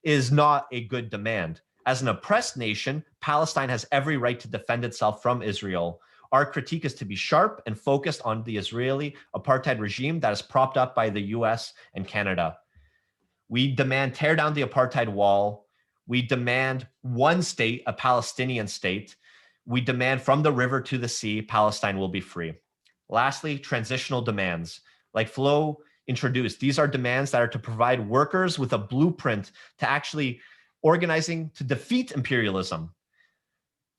is not a good demand. As an oppressed nation, Palestine has every right to defend itself from Israel. Our critique is to be sharp and focused on the Israeli apartheid regime that is propped up by the US and Canada. We demand tear down the apartheid wall. We demand one state, a Palestinian state. We demand from the river to the sea, Palestine will be free. Lastly, transitional demands. Like Flo introduced, these are demands that are to provide workers with a blueprint to actually organizing to defeat imperialism.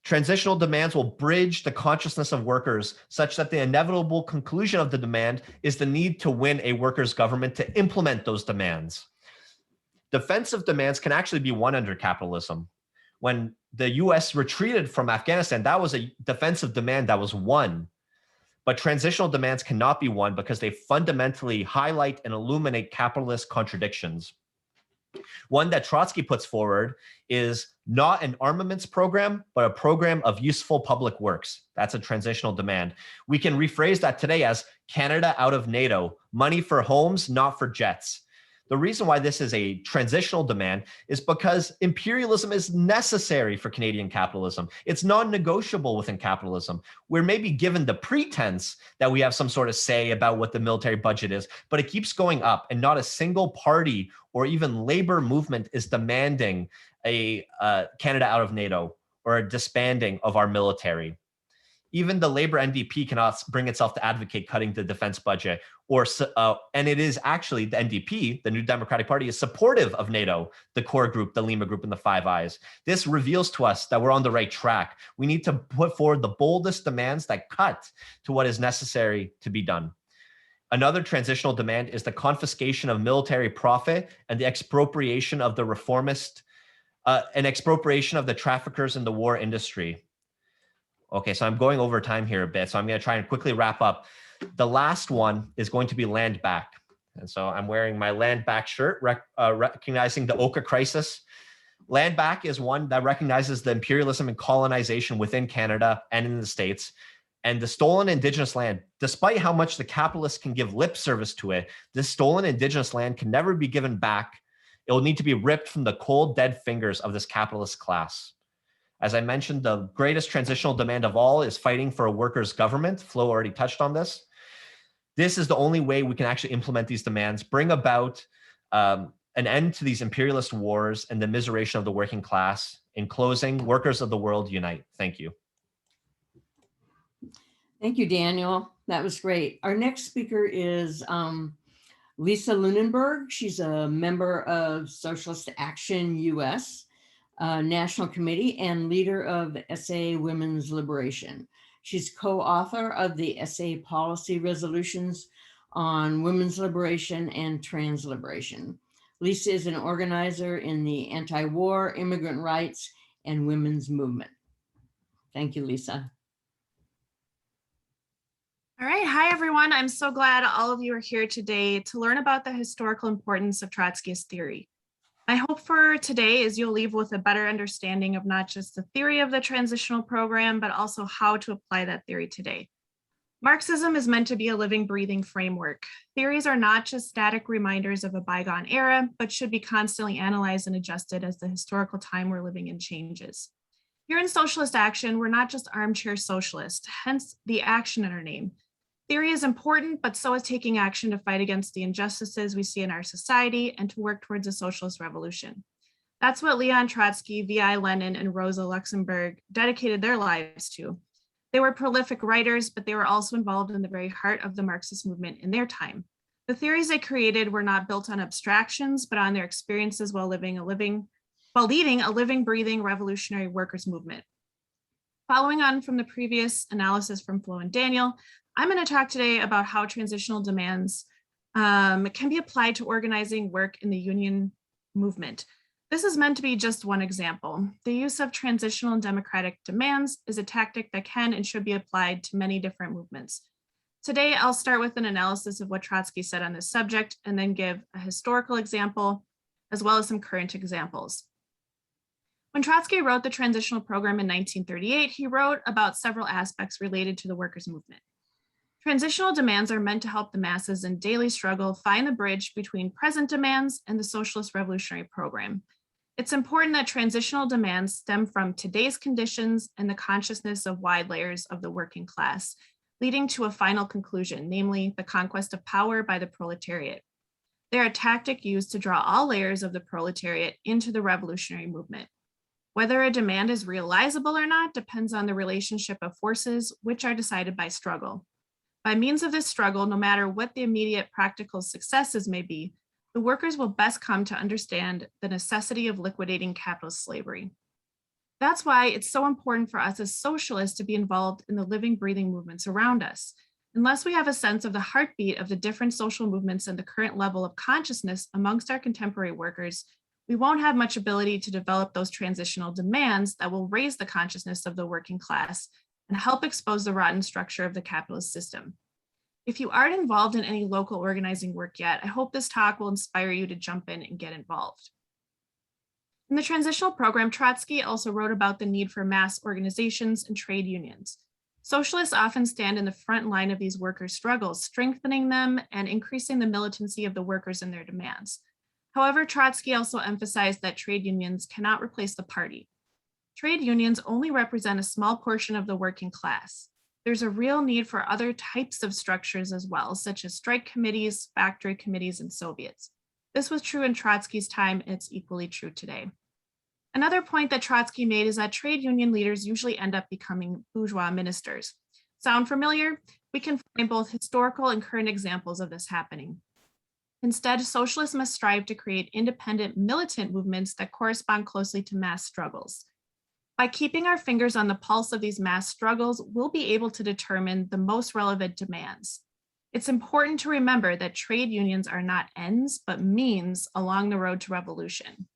Transitional demands will bridge the consciousness of workers such that the inevitable conclusion of the demand is the need to win a workers' government to implement those demands. defensive demands can actually be won under capitalism. When the US retreated from Afghanistan, that was a defensive demand that was won. But transitional demands cannot be won because they fundamentally highlight and illuminate capitalist contradictions. One that Trotsky puts forward is not an armaments program, but a program of useful public works. That's a transitional demand. We can rephrase that today as Canada out of NATO, money for homes, not for jets. The reason why this is a transitional demand is because imperialism is necessary for Canadian capitalism. It's non-negotiable within capitalism. We're maybe given the pretense that we have some sort of say about what the military budget is, but it keeps going up, and not a single party or even labor movement is demanding a Canada out of NATO or a disbanding of our military. Even the Labour NDP cannot bring itself to advocate cutting the defense budget, and it is actually the NDP, the New Democratic Party, is supportive of NATO, the core group, the Lima group, and the Five Eyes. This reveals to us that we're on the right track. We need to put forward the boldest demands that cut to what is necessary to be done. Another transitional demand is the confiscation of military profit and the expropriation of the reformist, and expropriation of the traffickers in the war industry. Okay, so I'm going over time here a bit, so I'm going to try and quickly wrap up. The last one is going to be land back. And so I'm wearing my land back shirt, recognizing the Oka crisis. Land back is one that recognizes the imperialism and colonization within Canada and in the States. And the stolen Indigenous land, despite how much the capitalists can give lip service to it, this stolen Indigenous land can never be given back. It will need to be ripped from the cold, dead fingers of this capitalist class. As I mentioned, the greatest transitional demand of all is fighting for a workers' government. Flo already touched on this. This is the only way we can actually implement these demands, bring about an end to these imperialist wars and the miseration of the working class. In closing, workers of the world unite. Thank you. Thank you, Daniel. That was great. Our next speaker is Lisa Luinenberg. She's a member of Socialist Action US. National Committee and leader of SA Women's Liberation. She's co-author of the SA Policy Resolutions on Women's Liberation and Trans Liberation. Lisa is an organizer in the anti-war, immigrant rights, and women's movement. Thank you, Lisa. All right. Hi, everyone. I'm so glad all of you are here today to learn about the historical importance of Trotskyist theory. My hope for today is you'll leave with a better understanding of not just the theory of the transitional program, but also how to apply that theory today. Marxism is meant to be a living, breathing framework. Theories are not just static reminders of a bygone era, but should be constantly analyzed and adjusted as the historical time we're living in changes. Here in Socialist Action, we're not just armchair socialists, hence the action in our name. Theory is important, but so is taking action to fight against the injustices we see in our society and to work towards a socialist revolution. That's what Leon Trotsky, V.I. Lenin, and Rosa Luxemburg dedicated their lives to. They were prolific writers, but they were also involved in the very heart of the Marxist movement in their time. The theories they created were not built on abstractions, but on their experiences while leading a living, breathing revolutionary workers' movement. Following on from the previous analysis from Flo and Daniel, I'm going to talk today about how transitional demands can be applied to organizing work in the union movement. This is meant to be just one example. The use of transitional and democratic demands is a tactic that can and should be applied to many different movements. Today, I'll start with an analysis of what Trotsky said on this subject and then give a historical example, as well as some current examples. When Trotsky wrote the transitional program in 1938, he wrote about several aspects related to the workers' movement. Transitional demands are meant to help the masses in daily struggle find the bridge between present demands and the socialist revolutionary program. It's important that transitional demands stem from today's conditions and the consciousness of wide layers of the working class, leading to a final conclusion, namely the conquest of power by the proletariat. They're a tactic used to draw all layers of the proletariat into the revolutionary movement. Whether a demand is realizable or not depends on the relationship of forces, which are decided by struggle. By means of this struggle, no matter what the immediate practical successes may be, the workers will best come to understand the necessity of liquidating capitalist slavery. That's why it's so important for us as socialists to be involved in the living, breathing movements around us. Unless we have a sense of the heartbeat of the different social movements and the current level of consciousness amongst our contemporary workers, we won't have much ability to develop those transitional demands that will raise the consciousness of the working class and help expose the rotten structure of the capitalist system. If you aren't involved in any local organizing work yet, I hope this talk will inspire you to jump in and get involved. In the transitional program, Trotsky also wrote about the need for mass organizations and trade unions. Socialists often stand in the front line of these workers' struggles, strengthening them and increasing the militancy of the workers and their demands. However, Trotsky also emphasized that trade unions cannot replace the party. Trade unions only represent a small portion of the working class. There's a real need for other types of structures as well, such as strike committees, factory committees, and Soviets. This was true in Trotsky's time, and it's equally true today. Another point that Trotsky made is that trade union leaders usually end up becoming bourgeois ministers. Sound familiar? We can find both historical and current examples of this happening. Instead, socialists must strive to create independent militant movements that correspond closely to mass struggles. By keeping our fingers on the pulse of these mass struggles, we'll be able to determine the most relevant demands. It's important to remember that trade unions are not ends, but means along the road to revolution.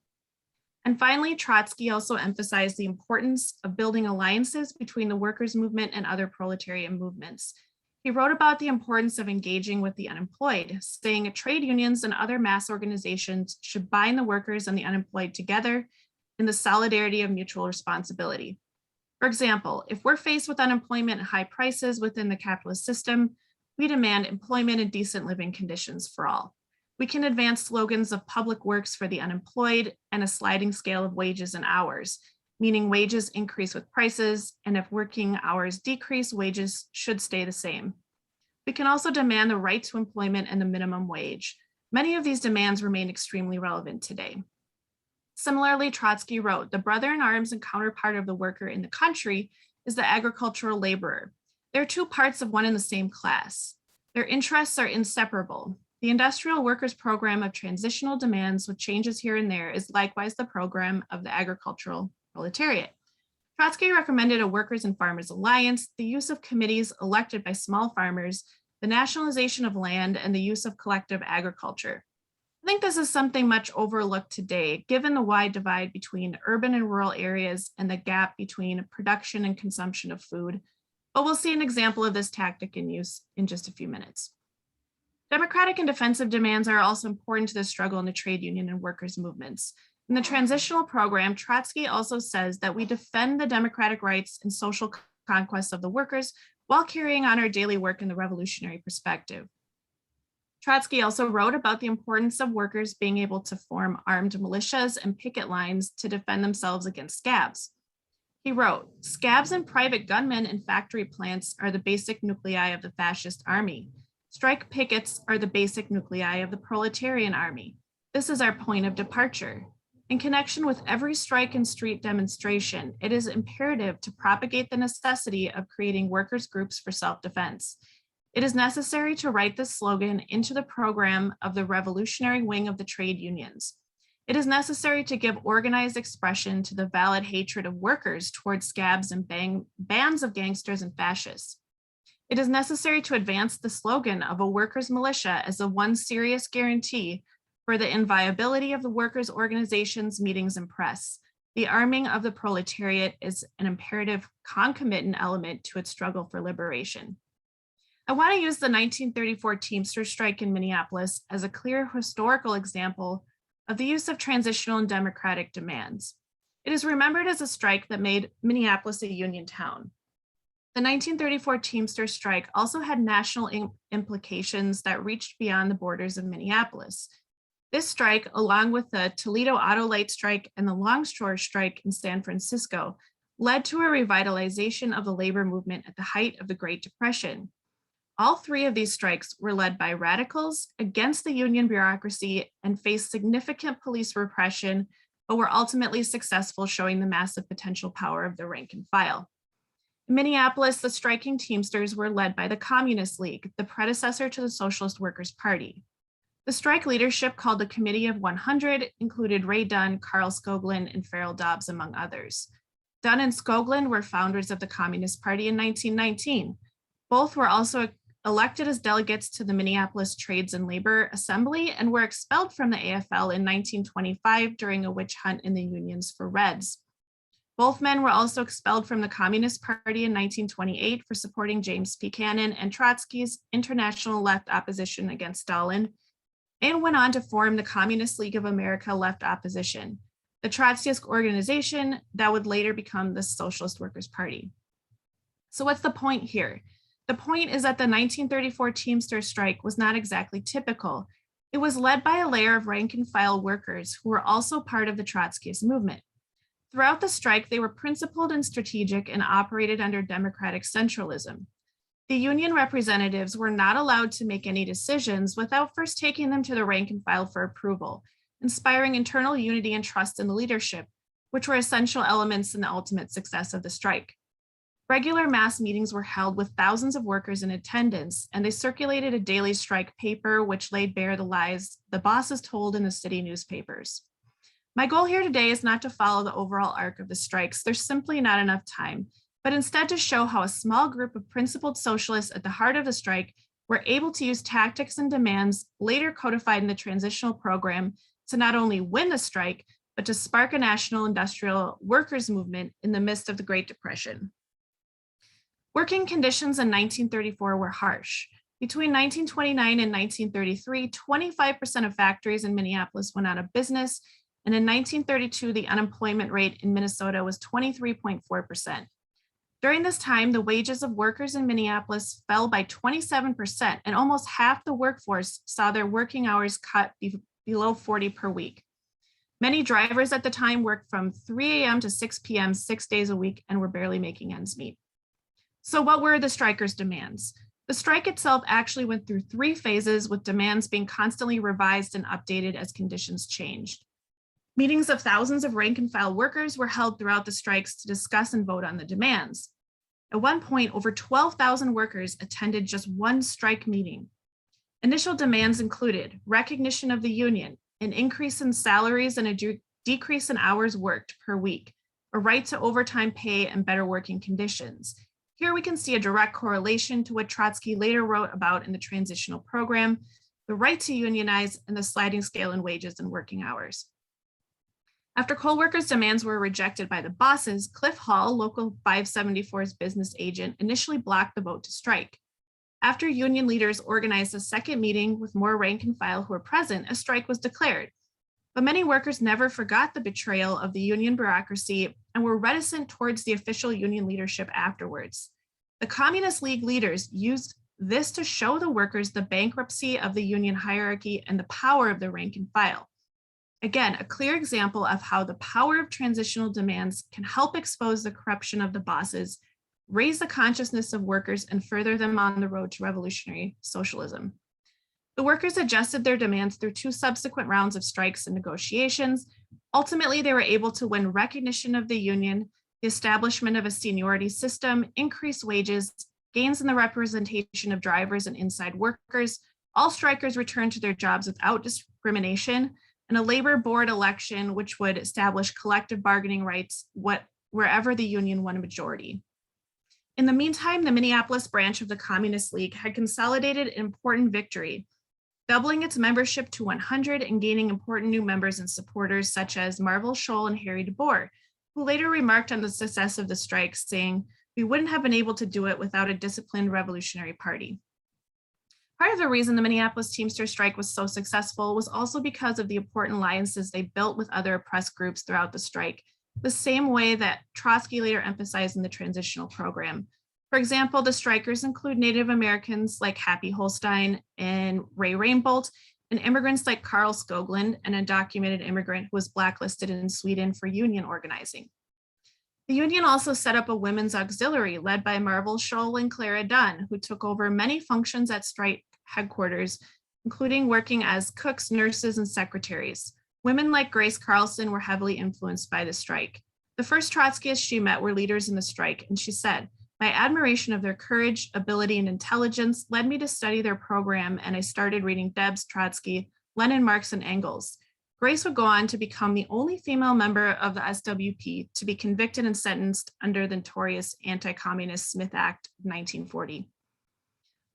And finally, Trotsky also emphasized the importance of building alliances between the workers' movement and other proletarian movements. He wrote about the importance of engaging with the unemployed, saying trade unions and other mass organizations should bind the workers and the unemployed together in the solidarity of mutual responsibility. For example, if we're faced with unemployment and high prices within the capitalist system, we demand employment and decent living conditions for all. We can advance slogans of public works for the unemployed and a sliding scale of wages and hours, meaning wages increase with prices, and if working hours decrease, wages should stay the same. We can also demand the right to employment and the minimum wage. Many of these demands remain extremely relevant today. Similarly, Trotsky wrote, "The brother in arms and counterpart of the worker in the country is the agricultural laborer. They're two parts of one and the same class. Their interests are inseparable. The industrial workers program of transitional demands with changes here and there is likewise the program of the agricultural proletariat." Trotsky recommended a workers and farmers alliance, the use of committees elected by small farmers, the nationalization of land, and the use of collective agriculture. I think this is something much overlooked today, given the wide divide between urban and rural areas and the gap between production and consumption of food. But we'll see an example of this tactic in use in just a few minutes. Democratic and defensive demands are also important to the struggle in the trade union and workers' movements. In the transitional program, Trotsky also says that we defend the democratic rights and social conquests of the workers while carrying on our daily work in the revolutionary perspective. Trotsky also wrote about the importance of workers being able to form armed militias and picket lines to defend themselves against scabs. He wrote, "Scabs and private gunmen in factory plants are the basic nuclei of the fascist army. Strike pickets are the basic nuclei of the proletarian army. This is our point of departure. In connection with every strike and street demonstration, it is imperative to propagate the necessity of creating workers' groups for self-defense. It is necessary to write this slogan into the program of the revolutionary wing of the trade unions. It is necessary to give organized expression to the valid hatred of workers towards scabs and bands of gangsters and fascists. It is necessary to advance the slogan of a workers' militia as the one serious guarantee for the inviolability of the workers' organizations, meetings, and press. The arming of the proletariat is an imperative concomitant element to its struggle for liberation." I want to use the 1934 Teamsters strike in Minneapolis as a clear historical example of the use of transitional and democratic demands. It is remembered as a strike that made Minneapolis a union town. The 1934 Teamsters strike also had national implications that reached beyond the borders of Minneapolis. This strike, along with the Toledo Auto Light strike and the Longshore strike in San Francisco, led to a revitalization of the labor movement at the height of the Great Depression. All three of these strikes were led by radicals against the union bureaucracy and faced significant police repression, but were ultimately successful, showing the massive potential power of the rank and file. In Minneapolis, the striking Teamsters were led by the Communist League, the predecessor to the Socialist Workers' Party. The strike leadership, called the Committee of 100, included Ray Dunn, Carl Skoglund, and Farrell Dobbs, among others. Dunn and Skoglund were founders of the Communist Party in 1919. Both were also elected as delegates to the Minneapolis Trades and Labor Assembly and were expelled from the AFL in 1925 during a witch hunt in the unions for Reds. Both men were also expelled from the Communist Party in 1928 for supporting James Buchanan and Trotsky's international left opposition against Stalin, and went on to form the Communist League of America Left Opposition, the Trotskyist organization that would later become the Socialist Workers' Party. So what's the point here? The point is that the 1934 Teamster strike was not exactly typical. It was led by a layer of rank and file workers who were also part of the Trotskyist movement. Throughout the strike, they were principled and strategic and operated under democratic centralism. The union representatives were not allowed to make any decisions without first taking them to the rank and file for approval, inspiring internal unity and trust in the leadership, which were essential elements in the ultimate success of the strike. Regular mass meetings were held with thousands of workers in attendance, and they circulated a daily strike paper which laid bare the lies the bosses told in the city newspapers. My goal here today is not to follow the overall arc of the strikes. There's simply not enough time, but instead to show how a small group of principled socialists at the heart of the strike were able to use tactics and demands later codified in the transitional program to not only win the strike, but to spark a national industrial workers movement in the midst of the Great Depression. Working conditions in 1934 were harsh. Between 1929 and 1933, 25% of factories in Minneapolis went out of business, and in 1932, the unemployment rate in Minnesota was 23.4%. During this time, the wages of workers in Minneapolis fell by 27%, and almost half the workforce saw their working hours cut below 40 per week. Many drivers at the time worked from 3 a.m. to 6 p.m. 6 days a week and were barely making ends meet. So what were the strikers' demands? The strike itself actually went through 3 phases, with demands being constantly revised and updated as conditions changed. Meetings of thousands of rank and file workers were held throughout the strikes to discuss and vote on the demands. At one point, over 12,000 workers attended just one strike meeting. Initial demands included recognition of the union, an increase in salaries and a decrease in hours worked per week, a right to overtime pay and better working conditions. Here we can see a direct correlation to what Trotsky later wrote about in the transitional program, the right to unionize and the sliding scale in wages and working hours. After coal workers' demands were rejected by the bosses, Cliff Hall, Local 574's business agent, initially blocked the vote to strike. After union leaders organized a second meeting with more rank and file who were present, a strike was declared. But many workers never forgot the betrayal of the union bureaucracy and were reticent towards the official union leadership afterwards. The Communist League leaders used this to show the workers the bankruptcy of the union hierarchy and the power of the rank and file. Again, a clear example of how the power of transitional demands can help expose the corruption of the bosses, raise the consciousness of workers, and further them on the road to revolutionary socialism. The workers adjusted their demands through 2 subsequent rounds of strikes and negotiations. Ultimately, they were able to win recognition of the union, the establishment of a seniority system, increased wages, gains in the representation of drivers and inside workers. All strikers returned to their jobs without discrimination, and a labor board election which would establish collective bargaining rights wherever the union won a majority. In the meantime, the Minneapolis branch of the Communist League had consolidated an important victory, doubling its membership to 100 and gaining important new members and supporters such as Marvel Scholl and Harry DeBoer, who later remarked on the success of the strike, saying, "We wouldn't have been able to do it without a disciplined revolutionary party." Part of the reason the Minneapolis Teamster strike was so successful was also because of the important alliances they built with other oppressed groups throughout the strike, the same way that Trotsky later emphasized in the transitional program. For example, the strikers include Native Americans like Happy Holstein and Ray Rainbolt, and immigrants like Carl Skoglund, an undocumented immigrant who was blacklisted in Sweden for union organizing. The union also set up a women's auxiliary led by Marvel Scholl and Clara Dunn, who took over many functions at strike headquarters, including working as cooks, nurses, and secretaries. Women like Grace Carlson were heavily influenced by the strike. The first Trotskyists she met were leaders in the strike, and she said, "My admiration of their courage, ability, and intelligence led me to study their program, and I started reading Debs, Trotsky, Lenin, Marx, and Engels." Grace would go on to become the only female member of the SWP to be convicted and sentenced under the notorious anti-communist Smith Act of 1940.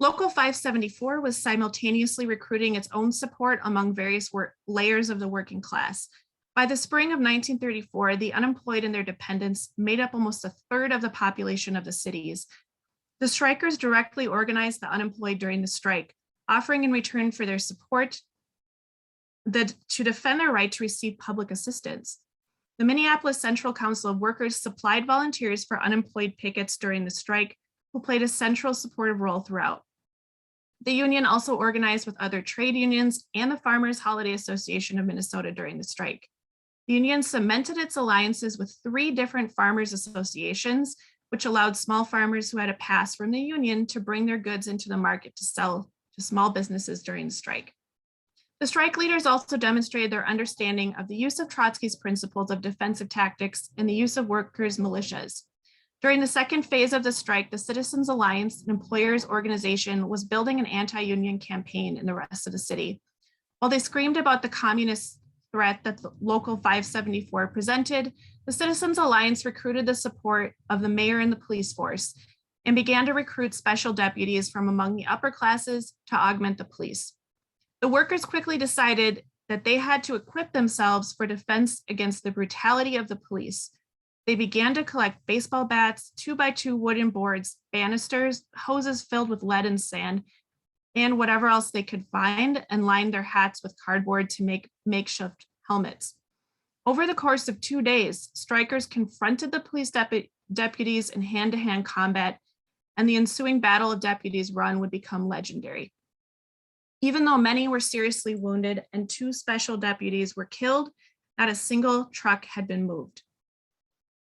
Local 574 was simultaneously recruiting its own support among various layers of the working class. By the spring of 1934, the unemployed and their dependents made up almost a third of the population of the cities. The strikers directly organized the unemployed during the strike, offering in return for their support to defend their right to receive public assistance. The Minneapolis Central Council of Workers supplied volunteers for unemployed pickets during the strike, who played a central supportive role throughout. The union also organized with other trade unions and the Farmers Holiday Association of Minnesota during the strike. The union cemented its alliances with 3 different farmers associations, which allowed small farmers who had a pass from the union to bring their goods into the market to sell to small businesses during the strike. The strike leaders also demonstrated their understanding of the use of Trotsky's principles of defensive tactics and the use of workers' militias. During the second phase of the strike, the Citizens Alliance, an employers organization, was building an anti-union campaign in the rest of the city. While they screamed about the communist threat that the local 574 presented, the Citizens Alliance recruited the support of the mayor and the police force and began to recruit special deputies from among the upper classes to augment the police. The workers quickly decided that they had to equip themselves for defense against the brutality of the police. They began to collect baseball bats, 2x2 wooden boards, banisters, hoses filled with lead and sand, and whatever else they could find, and lined their hats with cardboard to make makeshift helmets. Over the course of 2 days, strikers confronted the police deputies in hand-to-hand combat, and the ensuing Battle of Deputies Run would become legendary. Even though many were seriously wounded and 2 special deputies were killed, not a single truck had been moved.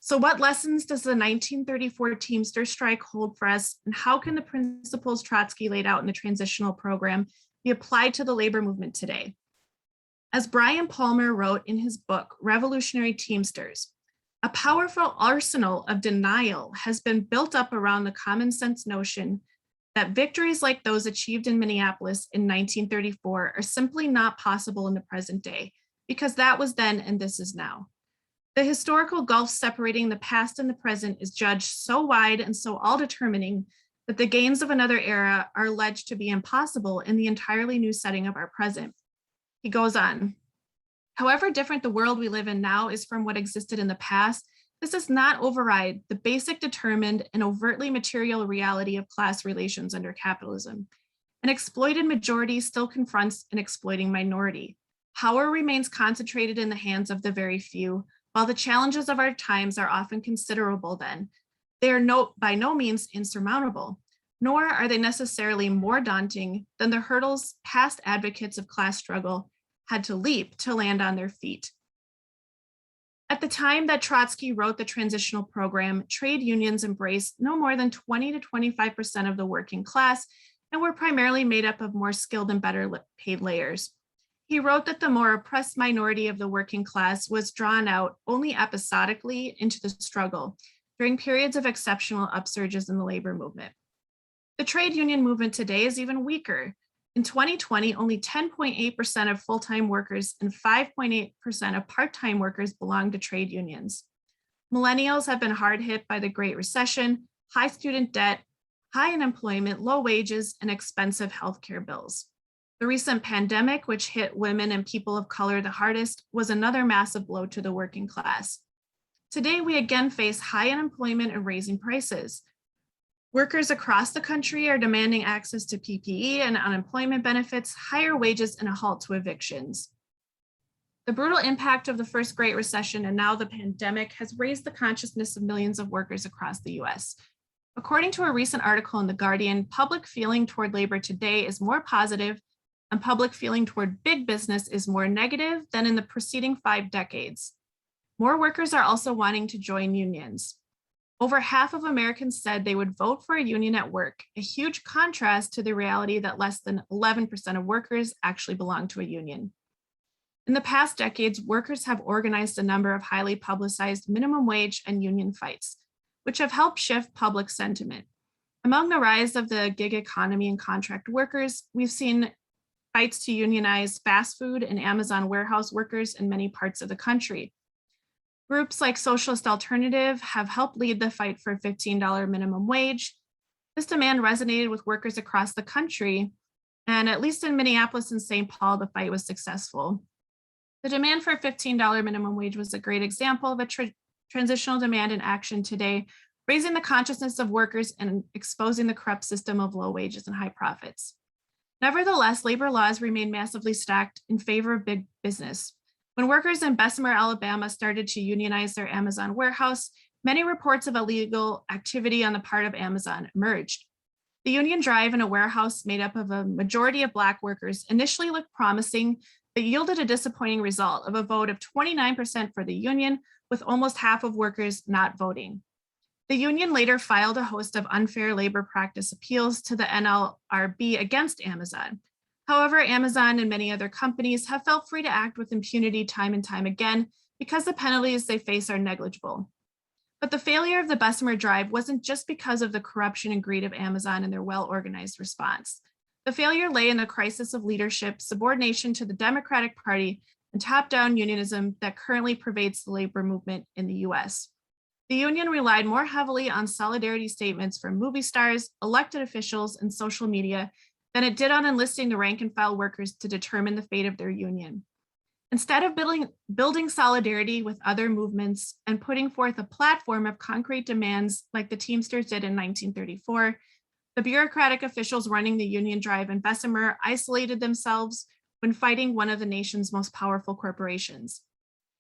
So what lessons does the 1934 Teamster strike hold for us, and how can the principles Trotsky laid out in the Transitional program be applied to the labor movement today? As Brian Palmer wrote in his book, Revolutionary Teamsters, a powerful arsenal of denial has been built up around the common sense notion that victories like those achieved in Minneapolis in 1934 are simply not possible in the present day, because that was then and this is now. The historical gulf separating the past and the present is judged so wide and so all-determining that the gains of another era are alleged to be impossible in the entirely new setting of our present. He goes on, however different the world we live in now is from what existed in the past, this does not override the basic, determined, and overtly material reality of class relations under capitalism. An exploited majority still confronts an exploiting minority. Power remains concentrated in the hands of the very few, while the challenges of our times are often considerable then. They are by no means insurmountable, nor are they necessarily more daunting than the hurdles past advocates of class struggle had to leap to land on their feet. At the time that Trotsky wrote the Transitional program, trade unions embraced no more than 20 to 25% of the working class and were primarily made up of more skilled and better paid layers. He wrote that the more oppressed minority of the working class was drawn out only episodically into the struggle during periods of exceptional upsurges in the labor movement. The trade union movement today is even weaker. In 2020, only 10.8% of full-time workers and 5.8% of part-time workers belong to trade unions. Millennials have been hard hit by the Great Recession, high student debt, high unemployment, low wages, and expensive healthcare bills. The recent pandemic, which hit women and people of color the hardest, was another massive blow to the working class. Today, we again face high unemployment and raising prices. Workers across the country are demanding access to PPE and unemployment benefits, higher wages, and a halt to evictions. The brutal impact of the first Great Recession and now the pandemic has raised the consciousness of millions of workers across the US. According to a recent article in The Guardian, public feeling toward labor today is more positive, and public feeling toward big business is more negative than in the preceding 5 decades. More workers are also wanting to join unions. Over half of Americans said they would vote for a union at work, a huge contrast to the reality that less than 11% of workers actually belong to a union. In the past decades, workers have organized a number of highly publicized minimum wage and union fights, which have helped shift public sentiment. Among the rise of the gig economy and contract workers, we've seen fights to unionize fast food and Amazon warehouse workers in many parts of the country. Groups like Socialist Alternative have helped lead the fight for a $15 minimum wage. This demand resonated with workers across the country, and at least in Minneapolis and St. Paul, the fight was successful. The demand for a $15 minimum wage was a great example of a transitional demand in action today, raising the consciousness of workers and exposing the corrupt system of low wages and high profits. Nevertheless, labor laws remain massively stacked in favor of big business. When workers in Bessemer, Alabama started to unionize their Amazon warehouse, many reports of illegal activity on the part of Amazon emerged. The union drive in a warehouse made up of a majority of Black workers initially looked promising, but yielded a disappointing result of a vote of 29% for the union, with almost half of workers not voting. The union later filed a host of unfair labor practice appeals to the NLRB against Amazon. However, Amazon and many other companies have felt free to act with impunity time and time again because the penalties they face are negligible. But the failure of the Bessemer drive wasn't just because of the corruption and greed of Amazon and their well-organized response. The failure lay in the crisis of leadership, subordination to the Democratic Party, and top-down unionism that currently pervades the labor movement in the US. The union relied more heavily on solidarity statements from movie stars, elected officials, and social media than it did on enlisting the rank and file workers to determine the fate of their union. Instead of building solidarity with other movements and putting forth a platform of concrete demands like the Teamsters did in 1934, the bureaucratic officials running the union drive in Bessemer isolated themselves when fighting one of the nation's most powerful corporations.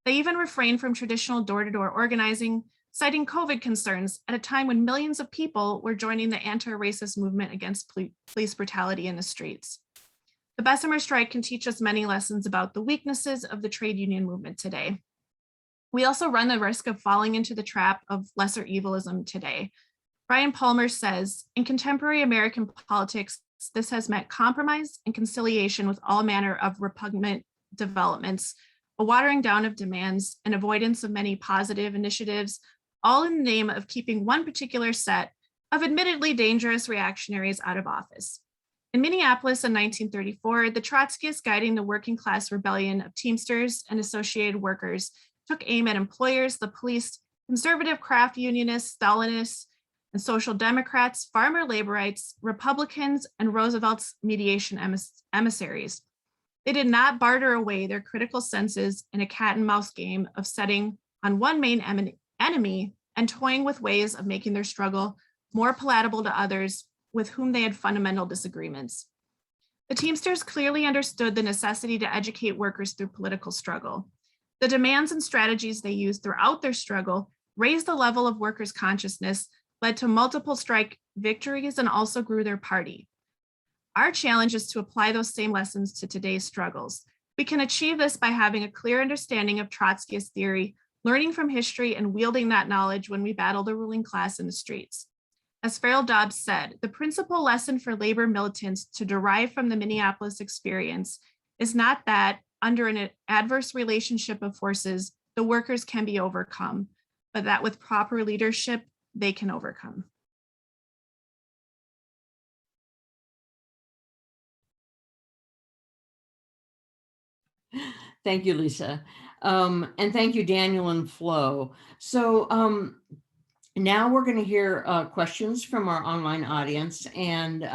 They even refrained from traditional door-to-door organizing, citing COVID concerns at a time when millions of people were joining the anti-racist movement against police brutality in the streets. The Bessemer strike can teach us many lessons about the weaknesses of the trade union movement today. We also run the risk of falling into the trap of lesser evilism today. Brian Palmer says, in contemporary American politics, this has meant compromise and conciliation with all manner of repugnant developments, a watering down of demands, and avoidance of many positive initiatives, all in the name of keeping one particular set of admittedly dangerous reactionaries out of office. In Minneapolis in 1934, the Trotskyists guiding the working class rebellion of Teamsters and associated workers took aim at employers, the police, conservative craft unionists, Stalinists, and social democrats, farmer laborites, Republicans, and Roosevelt's mediation emissaries. They did not barter away their critical senses in a cat and mouse game of setting on one main enemy and toying with ways of making their struggle more palatable to others with whom they had fundamental disagreements. The Teamsters clearly understood the necessity to educate workers through political struggle. The demands and strategies they used throughout their struggle raised the level of workers' consciousness, led to multiple strike victories, and also grew their party. Our challenge is to apply those same lessons to today's struggles. We can achieve this by having a clear understanding of Trotskyist theory, learning from history, and wielding that knowledge when we battle the ruling class in the streets. As Farrell Dobbs said, the principal lesson for labor militants to derive from the Minneapolis experience is not that under an adverse relationship of forces, the workers can be overcome, but that with proper leadership, they can overcome. Thank you, Lisa. And thank you, Daniel and Flo. So now we're going to hear questions from our online audience, and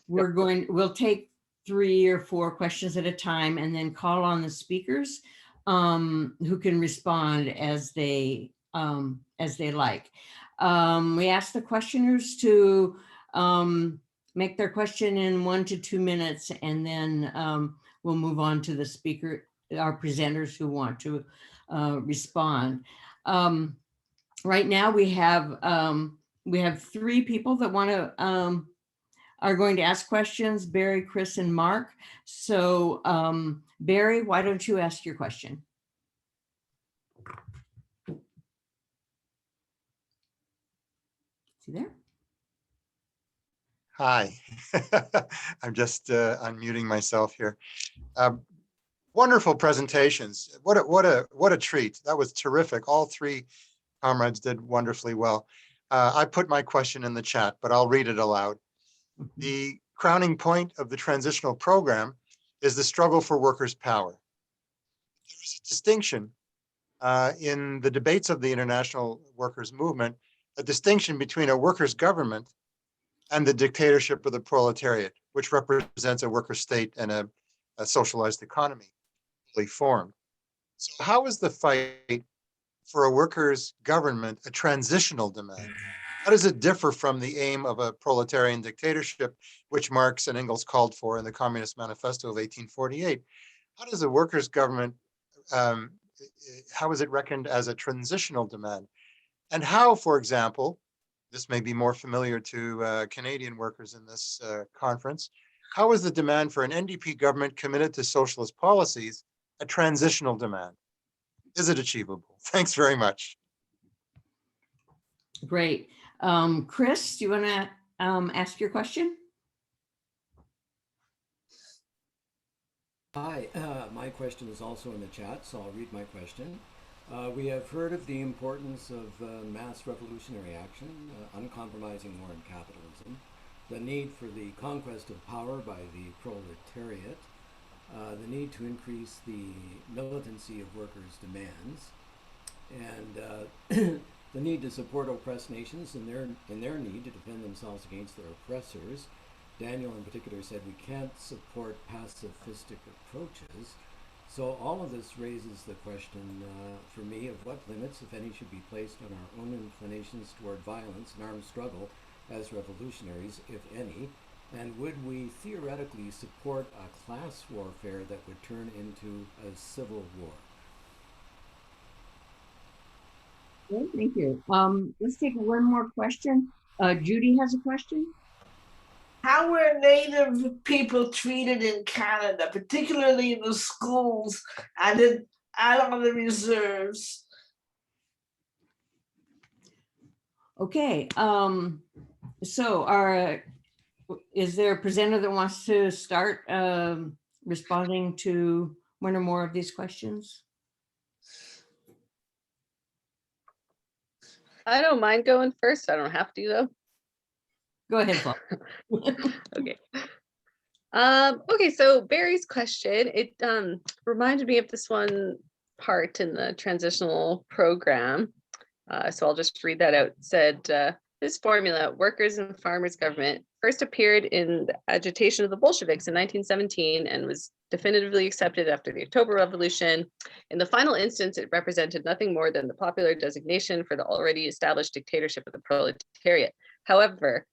we'll take 3 or 4 questions at a time and then call on the speakers who can respond as they like. We ask the questioners to make their question in 1 to 2 minutes, and then we'll move on to the speaker, our presenters who want to respond. Right now we have 3 people that want to are going to ask questions: Barry, Chris, and Mark. So Barry, why don't you ask your question? See there? Hi, I'm just unmuting myself here. Wonderful presentations. What a treat. That was terrific. All 3 comrades did wonderfully well. I put my question in the chat, but I'll read it aloud. The crowning point of the transitional program is the struggle for workers' power. There is a distinction in the debates of the international workers' movement, a distinction between a workers' government and the dictatorship of the proletariat, which represents a worker state and a socialized economy fully formed. So how is the fight for a workers' government a transitional demand? How does it differ from the aim of a proletarian dictatorship, which Marx and Engels called for in the Communist Manifesto of 1848? How does a workers' government, how is it reckoned as a transitional demand? And how, for example, this may be more familiar to Canadian workers in this conference, how is the demand for an NDP government committed to socialist policies a transitional demand? Is it achievable? Thanks very much. Great. Chris, do you want to ask your question? Hi, my question is also in the chat, so I'll read my question. We have heard of the importance of mass revolutionary action, uncompromising war and capitalism, the need for the conquest of power by the proletariat, the need to increase the militancy of workers' demands, and the need to support oppressed nations in their need to defend themselves against their oppressors. Daniel in particular said we can't support pacifistic approaches. So all of this raises the question for me of what limits, if any, should be placed on our own inclinations toward violence and armed struggle as revolutionaries, if any, and would we theoretically support a class warfare that would turn into a civil war? Okay, thank you. Let's take one more question. Judy has a question. How were Native people treated in Canada, particularly in the schools and on the reserves? Okay, so is there a presenter that wants to start responding to one or more of these questions? I don't mind going first. I don't have to though. Go ahead, Paul. Okay. Okay, so Barry's question, it reminded me of this one part in the transitional program. So I'll just read that out. It said, this formula, workers and farmers government, first appeared in the agitation of the Bolsheviks in 1917 and was definitively accepted after the October Revolution. In the final instance, it represented nothing more than the popular designation for the already established dictatorship of the proletariat. However,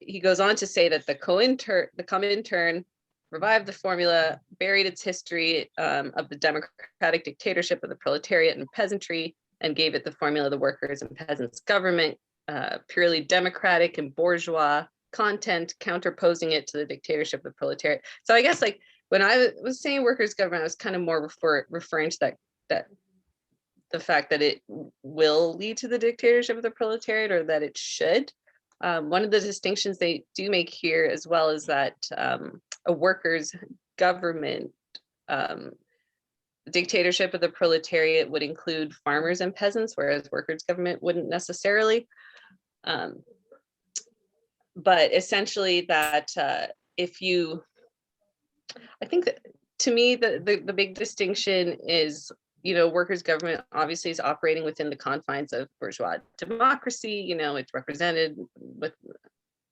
he goes on to say that the Comintern revived the formula, buried its history of the democratic dictatorship of the proletariat and peasantry, and gave it the formula the workers and peasants government, purely democratic and bourgeois content, counterposing it to the dictatorship of the proletariat. So I guess like when I was saying workers government, I was kind of more referring to that the fact that it will lead to the dictatorship of the proletariat, or that it should. One of the distinctions they do make here as well is that a workers' government dictatorship of the proletariat would include farmers and peasants, whereas workers' government wouldn't necessarily. But essentially that I think that to me, the big distinction is, you know, workers' government obviously is operating within the confines of bourgeois democracy. You know, it's represented with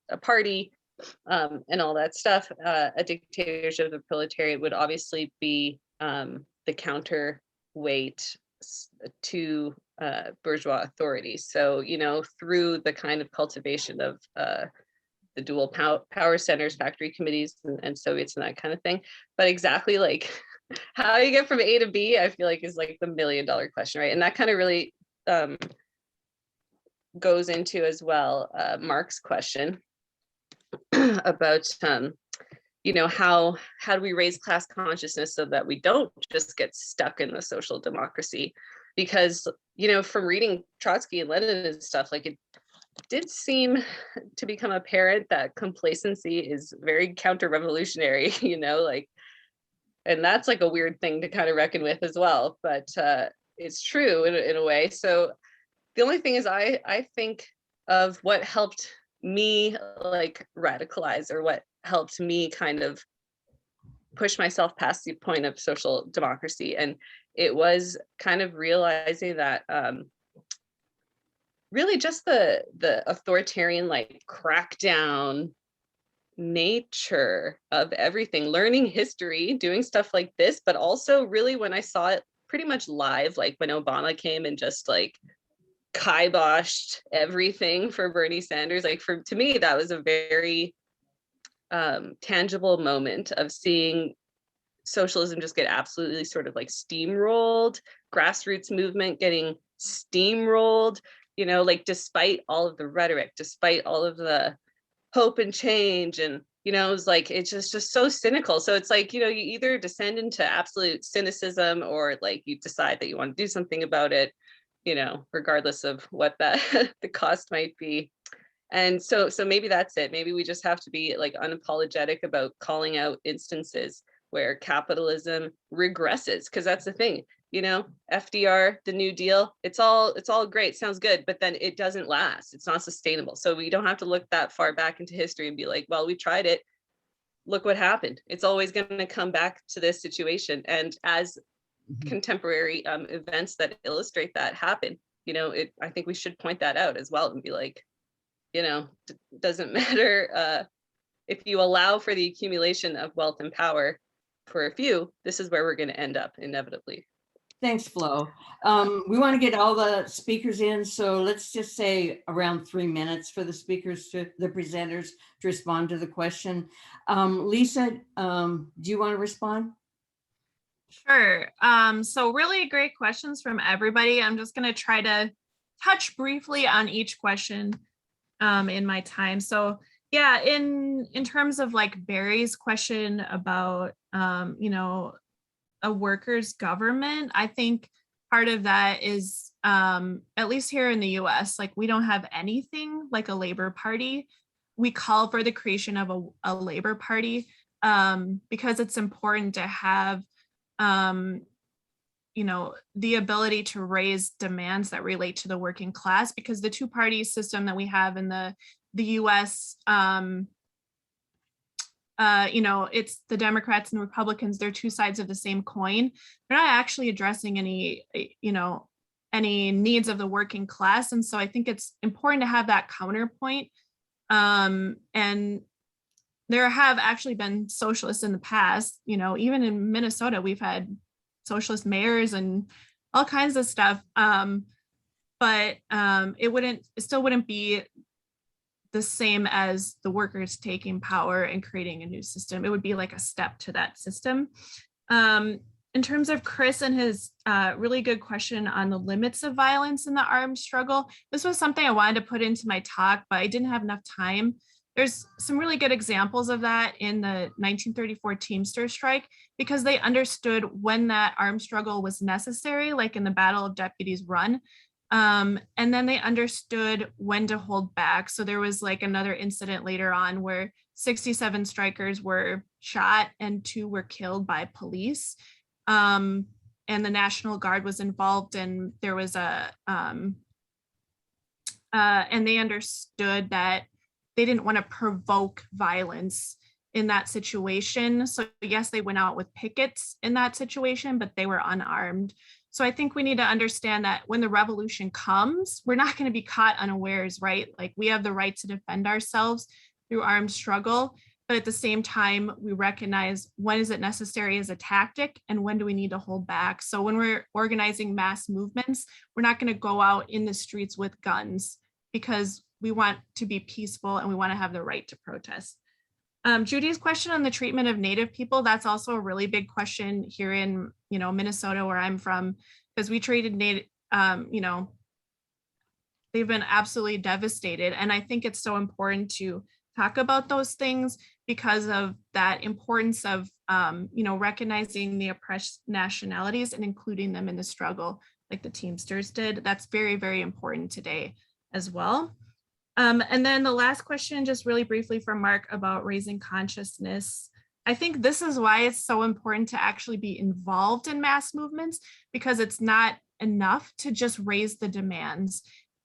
a party and all that stuff. A dictatorship of the proletariat would obviously be the counterweight to bourgeois authority. So, you know, through the kind of cultivation of the dual power centers, factory committees, and Soviets and that kind of thing. But exactly like how you get from A to B, I feel like is like the $1 million question, right? And that kind of really goes into as well Mark's question about you know, how do we raise class consciousness so that we don't just get stuck in the social democracy? Because, you know, from reading Trotsky and Lenin and stuff, like it did seem to become apparent that complacency is very counter-revolutionary, you know, like, and that's like a weird thing to kind of reckon with as well, but it's true in a way. So the only thing is I think of what helped me like radicalize, or what helped me kind of push myself past the point of social democracy. And it was kind of realizing that really just the authoritarian, like, crackdown nature of everything, learning history, doing stuff like this, but also really when I saw it pretty much live, like when Obama came and just like kiboshed everything for Bernie Sanders, like to me, that was a very tangible moment of seeing socialism just get absolutely sort of like steamrolled, grassroots movement getting steamrolled, like despite all of the rhetoric, despite all of the hope and change, and it's just so cynical. So it's like, you either descend into absolute cynicism or like you decide that you want to do something about it, regardless of what that the cost might be. And so maybe that's it. Maybe we just have to be like unapologetic about calling out instances where capitalism regresses, because that's the thing, FDR, the New Deal, it's all great, sounds good, but then it doesn't last. It's not sustainable. So we don't have to look that far back into history and be like, well, we tried it, look what happened. It's always going to come back to this situation. And as contemporary events that illustrate that happen, I think we should point that out as well and be like, doesn't matter if you allow for the accumulation of wealth and power for a few, this is where we're going to end up inevitably. Thanks, Flo. We want to get all the speakers in, so let's just say around 3 minutes for the presenters to respond to the question. Lisa, do you want to respond? Sure. So really great questions from everybody. I'm just going to try to touch briefly on each question in my time. So yeah, in terms of like Barry's question about, a workers' government, I think part of that is, at least here in the US, like we don't have anything like a labor party. We call for the creation of a labor party because it's important to have, the ability to raise demands that relate to the working class, because the two-party system that we have in the US, it's the Democrats and the Republicans, they're two sides of the same coin. They're not actually addressing any needs of the working class. And so I think it's important to have that counterpoint. And there have actually been socialists in the past, even in Minnesota, we've had socialist mayors and all kinds of stuff. But it still wouldn't be the same as the workers taking power and creating a new system. It would be like a step to that system. In terms of Chris and his really good question on the limits of violence in the armed struggle, this was something I wanted to put into my talk, but I didn't have enough time. There's some really good examples of that in the 1934 Teamster strike, because they understood when that armed struggle was necessary, like in the Battle of Deputies Run. And then they understood when to hold back. So there was like another incident later on where 67 strikers were shot and 2 were killed by police. And the National Guard was involved, and there was and they understood that they didn't want to provoke violence in that situation. So yes, they went out with pickets in that situation, but they were unarmed. So I think we need to understand that when the revolution comes, we're not going to be caught unawares, right? Like we have the right to defend ourselves through armed struggle, but at the same time, we recognize when is it necessary as a tactic and when do we need to hold back. So when we're organizing mass movements, we're not going to go out in the streets with guns because we want to be peaceful and we want to have the right to protest. Judy's question on the treatment of Native people, that's also a really big question here in, Minnesota, where I'm from, because we treated Native, they've been absolutely devastated. And I think it's so important to talk about those things because of that importance of, recognizing the oppressed nationalities and including them in the struggle like the Teamsters did. That's very, very important today as well. And then the last question, just really briefly from Mark about raising consciousness. I think this is why it's so important to actually be involved in mass movements, because it's not enough to just raise the demands.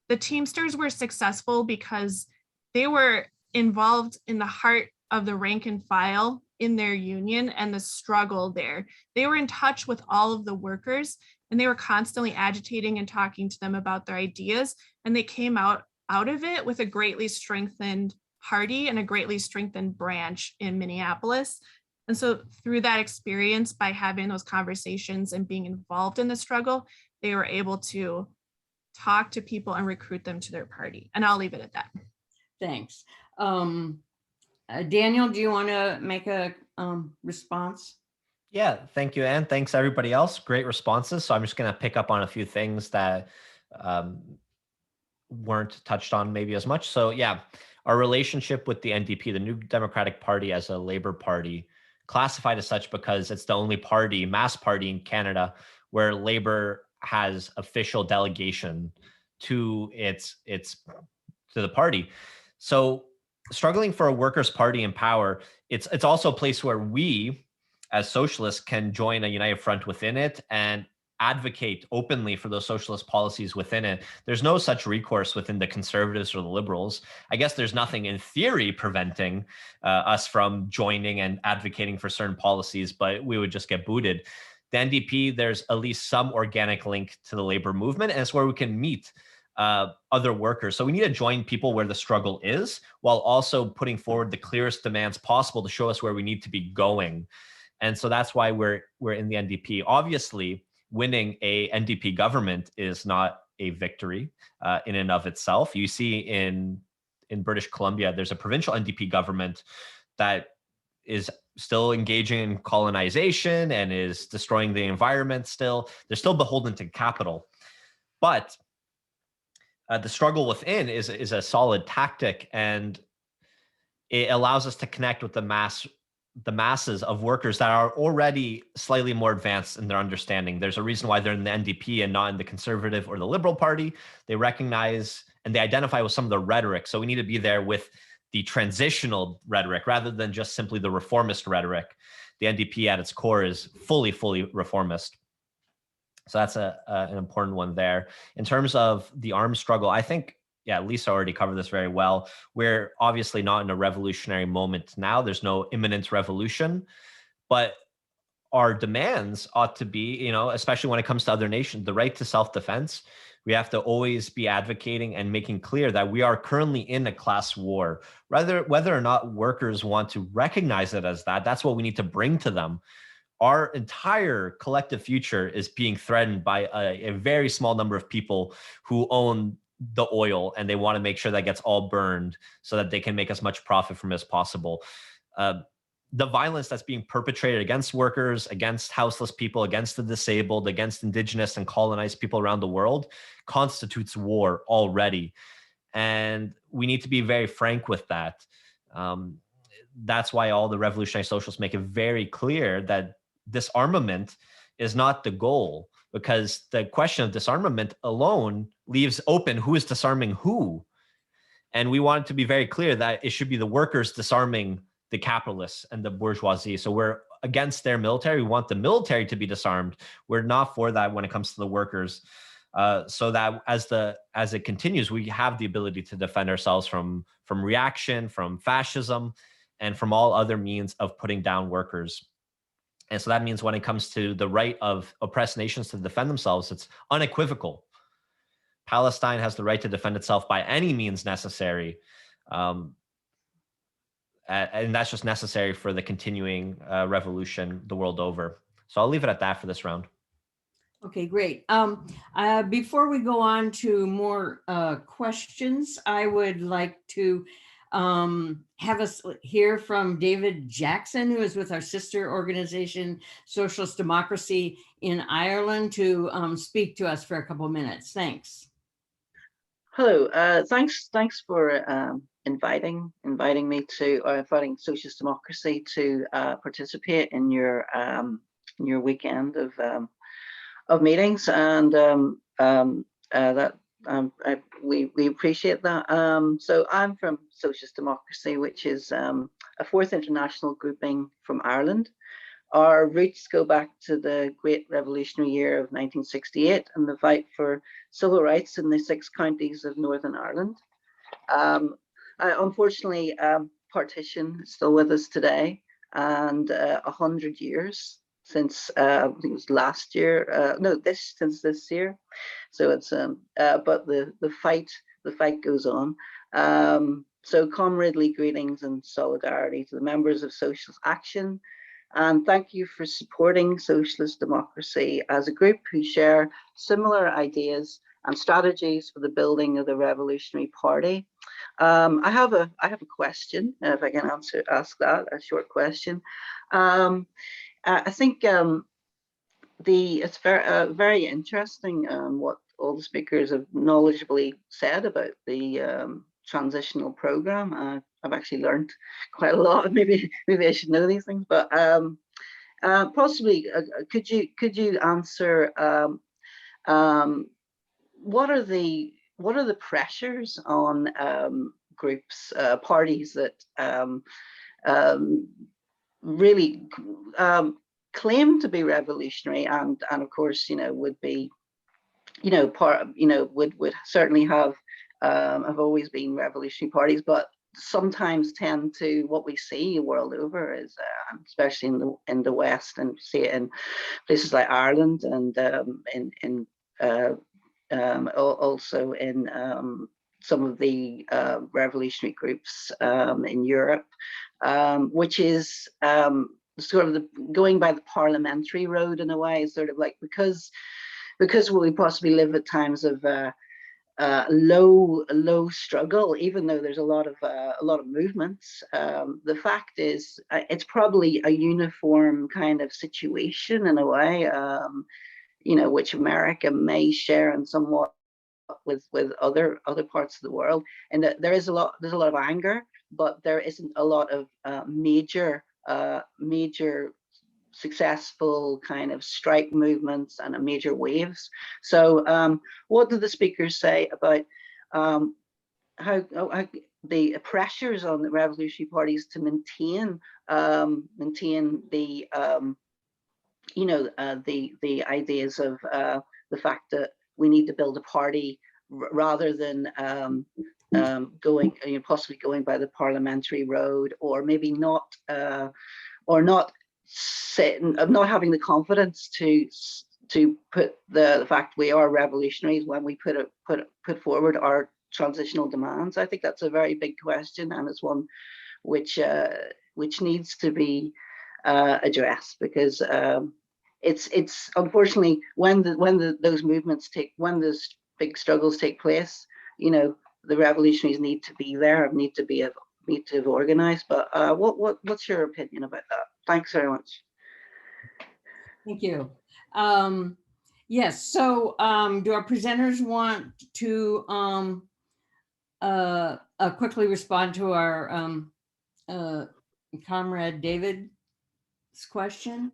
The Teamsters were successful because they were involved in the heart of the rank and file in their union and the struggle there. They were in touch with all of the workers, and they were constantly agitating and talking to them about their ideas. And they came out of it with a greatly strengthened party and a greatly strengthened branch in Minneapolis. And so through that experience, by having those conversations and being involved in the struggle, they were able to talk to people and recruit them to their party. And I'll leave it at that. Thanks. Daniel, do you want to make a response? Yeah, thank you, Anne. Thanks, everybody else. Great responses. So I'm just going to pick up on a few things that weren't touched on maybe as much. So yeah, our relationship with the NDP, the New Democratic Party, as a Labour Party, classified as such because it's the only party, mass party in Canada, where Labour has official delegation to the party. So struggling for a workers' party in power, it's also a place where we, as socialists, can join a united front within it and advocate openly for those socialist policies within it. There's no such recourse within the conservatives or the liberals. I guess there's nothing in theory preventing us from joining and advocating for certain policies, but we would just get booted. The NDP, there's at least some organic link to the labor movement, and it's where we can meet other workers. So we need to join people where the struggle is, while also putting forward the clearest demands possible to show us where we need to be going. And so that's why we're in the NDP. Obviously, winning a NDP government is not a victory in and of itself. You see in British Columbia, there's a provincial NDP government that is still engaging in colonization and is destroying the environment still. They're still beholden to capital. But the struggle within is a solid tactic, and it allows us to connect with the masses of workers that are already slightly more advanced in their understanding. There's a reason why they're in the NDP and not in the Conservative or the Liberal Party. They recognize and they identify with some of the rhetoric. So we need to be there with the transitional rhetoric rather than just simply the reformist rhetoric. The NDP at its core is fully reformist. So that's an important one there. In terms of the arms struggle, I think, yeah, Lisa already covered this very well. We're obviously not in a revolutionary moment now. There's no imminent revolution, but our demands ought to be, especially when it comes to other nations, the right to self-defense. We have to always be advocating and making clear that we are currently in a class war. Whether or not workers want to recognize it as that, that's what we need to bring to them. Our entire collective future is being threatened by a very small number of people who own the oil, and they want to make sure that gets all burned so that they can make as much profit from it as possible. The violence that's being perpetrated against workers, against houseless people, against the disabled, against indigenous and colonized people around the world constitutes war already. And we need to be very frank with that. That's why all the revolutionary socialists make it very clear that disarmament is not the goal, because the question of disarmament alone leaves open who is disarming who. And we want it to be very clear that it should be the workers disarming the capitalists and the bourgeoisie. So we're against their military. We want the military to be disarmed. We're not for that when it comes to the workers. So that as it continues, we have the ability to defend ourselves from reaction, from fascism, and from all other means of putting down workers. And so that means when it comes to the right of oppressed nations to defend themselves, it's unequivocal. Palestine has the right to defend itself by any means necessary. And that's just necessary for the continuing revolution the world over. So I'll leave it at that for this round. Okay, great. Before we go on to more questions, I would like to have us hear from David Jackson, who is with our sister organization, Socialist Democracy in Ireland, to speak to us for a couple minutes. Thanks. Hello, thanks for inviting me to inviting Socialist Democracy to participate in your weekend of meetings, and we appreciate that. So I'm from Socialist Democracy, which is a fourth international grouping from Ireland. Our roots go back to the Great Revolutionary Year of 1968 and the fight for civil rights in the 6 counties of Northern Ireland. Unfortunately, partition is still with us today, and 100 years since I think it was last year. No, since this year. So it's but the fight goes on. So comradely greetings and solidarity to the members of Socialist Action, and thank you for supporting socialist democracy as a group who share similar ideas and strategies for the building of the revolutionary party. I have a question, if I can ask that, a short question. I think it's very interesting what all the speakers have knowledgeably said about the transitional program. I've actually learned quite a lot. Maybe I should know these things, but possibly could you answer what are the pressures on groups, parties that really claim to be revolutionary and of course would be would certainly have always been revolutionary parties, but sometimes tend to, what we see world over is especially in the West, and see it in places like Ireland and also in some of the revolutionary groups in Europe, which is sort of going by the parliamentary road in a way, sort of like because we possibly live at times of low struggle, even though there's a lot of movements. The fact is, it's probably a uniform kind of situation in a way, which America may share in somewhat with other parts of the world, and that there's a lot of anger, but there isn't a lot of major successful kind of strike movements and major waves. So what do the speakers say about how the pressures on the revolutionary parties to maintain the ideas of the fact that we need to build a party rather than possibly going by the parliamentary road, or maybe not having the confidence to put the fact we are revolutionaries when we put forward our transitional demands. I think that's a very big question, and it's one which needs to be addressed, because it's unfortunately when those movements when those big struggles take place, the revolutionaries need to be there, need to have organized. But what's your opinion about that? Thanks very much. Thank you. Yes, so do our presenters want to quickly respond to our comrade David's question?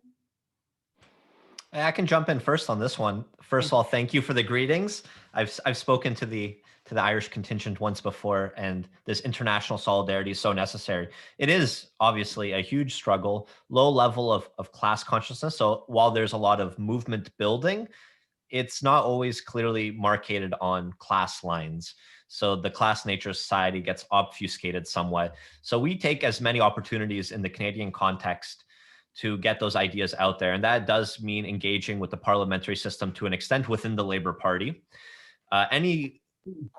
I can jump in first on this one. First of all, thank you for the greetings. I've spoken to the Irish contingent once before, and this international solidarity is so necessary. It is obviously a huge struggle, low level of class consciousness. So while there's a lot of movement building, it's not always clearly marketed on class lines. So the class nature of society gets obfuscated somewhat. So we take as many opportunities in the Canadian context to get those ideas out there. And that does mean engaging with the parliamentary system to an extent within the Labour Party. Any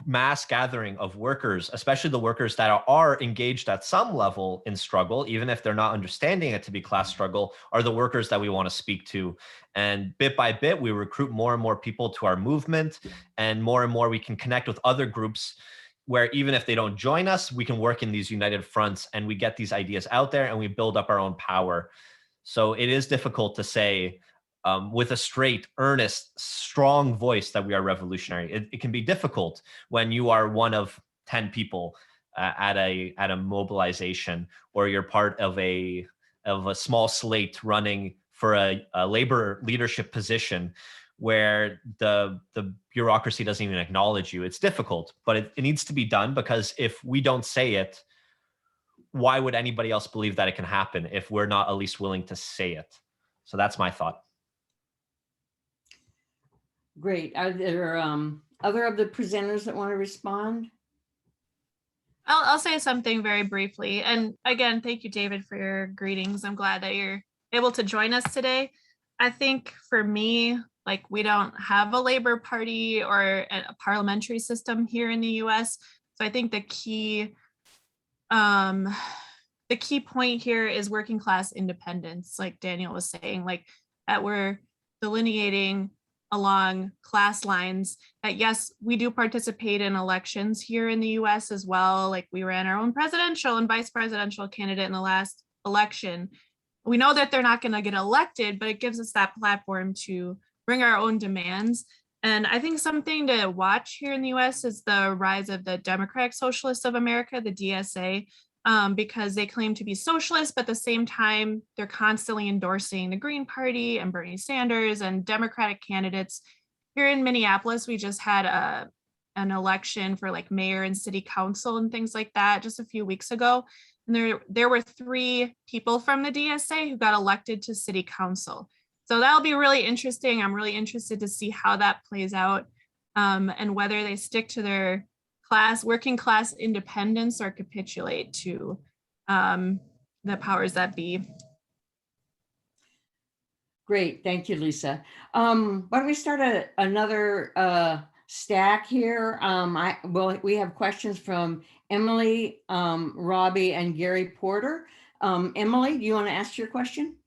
mass gathering of workers, especially the workers that are engaged at some level in struggle, even if they're not understanding it to be class struggle, are the workers that we want to speak to. And bit by bit, we recruit more and more people to our movement, and more we can connect with other groups where even if they don't join us, we can work in these united fronts, and we get these ideas out there and we build up our own power. So it is difficult to say with a straight, earnest, strong voice that we are revolutionary. It can be difficult when you are one of 10 people at a mobilization, or you're part of a small slate running for a labor leadership position where the bureaucracy doesn't even acknowledge you. It's difficult, but it needs to be done, because if we don't say it, why would anybody else believe that it can happen if we're not at least willing to say it? So that's my thought. Great. Are there other of the presenters that want to respond? I'll say something very briefly. And again, thank you, David, for your greetings. I'm glad that you're able to join us today. I think for me, like we don't have a labor party or a parliamentary system here in the US. So I think the key point here is working class independence, like Daniel was saying, like that we're delineating along class lines, that yes, we do participate in elections here in the US as well. Like we ran our own presidential and vice presidential candidate in the last election. We know that they're not going to get elected, but it gives us that platform to bring our own demands. And I think something to watch here in the US is the rise of the Democratic Socialists of America, the DSA, because they claim to be socialists, but at the same time, they're constantly endorsing the Green Party and Bernie Sanders and Democratic candidates. Here in Minneapolis, we just had an election for like mayor and city council and things like that just a few weeks ago. And there were 3 people from the DSA who got elected to city council. So that'll be really interesting. I'm really interested to see how that plays out, and whether they stick to their working class independence or capitulate to the powers that be. Great, thank you, Lisa. Why don't we start another stack here? We have questions from Emily, Robbie, and Gary Porter. Emily, do you want to ask your question?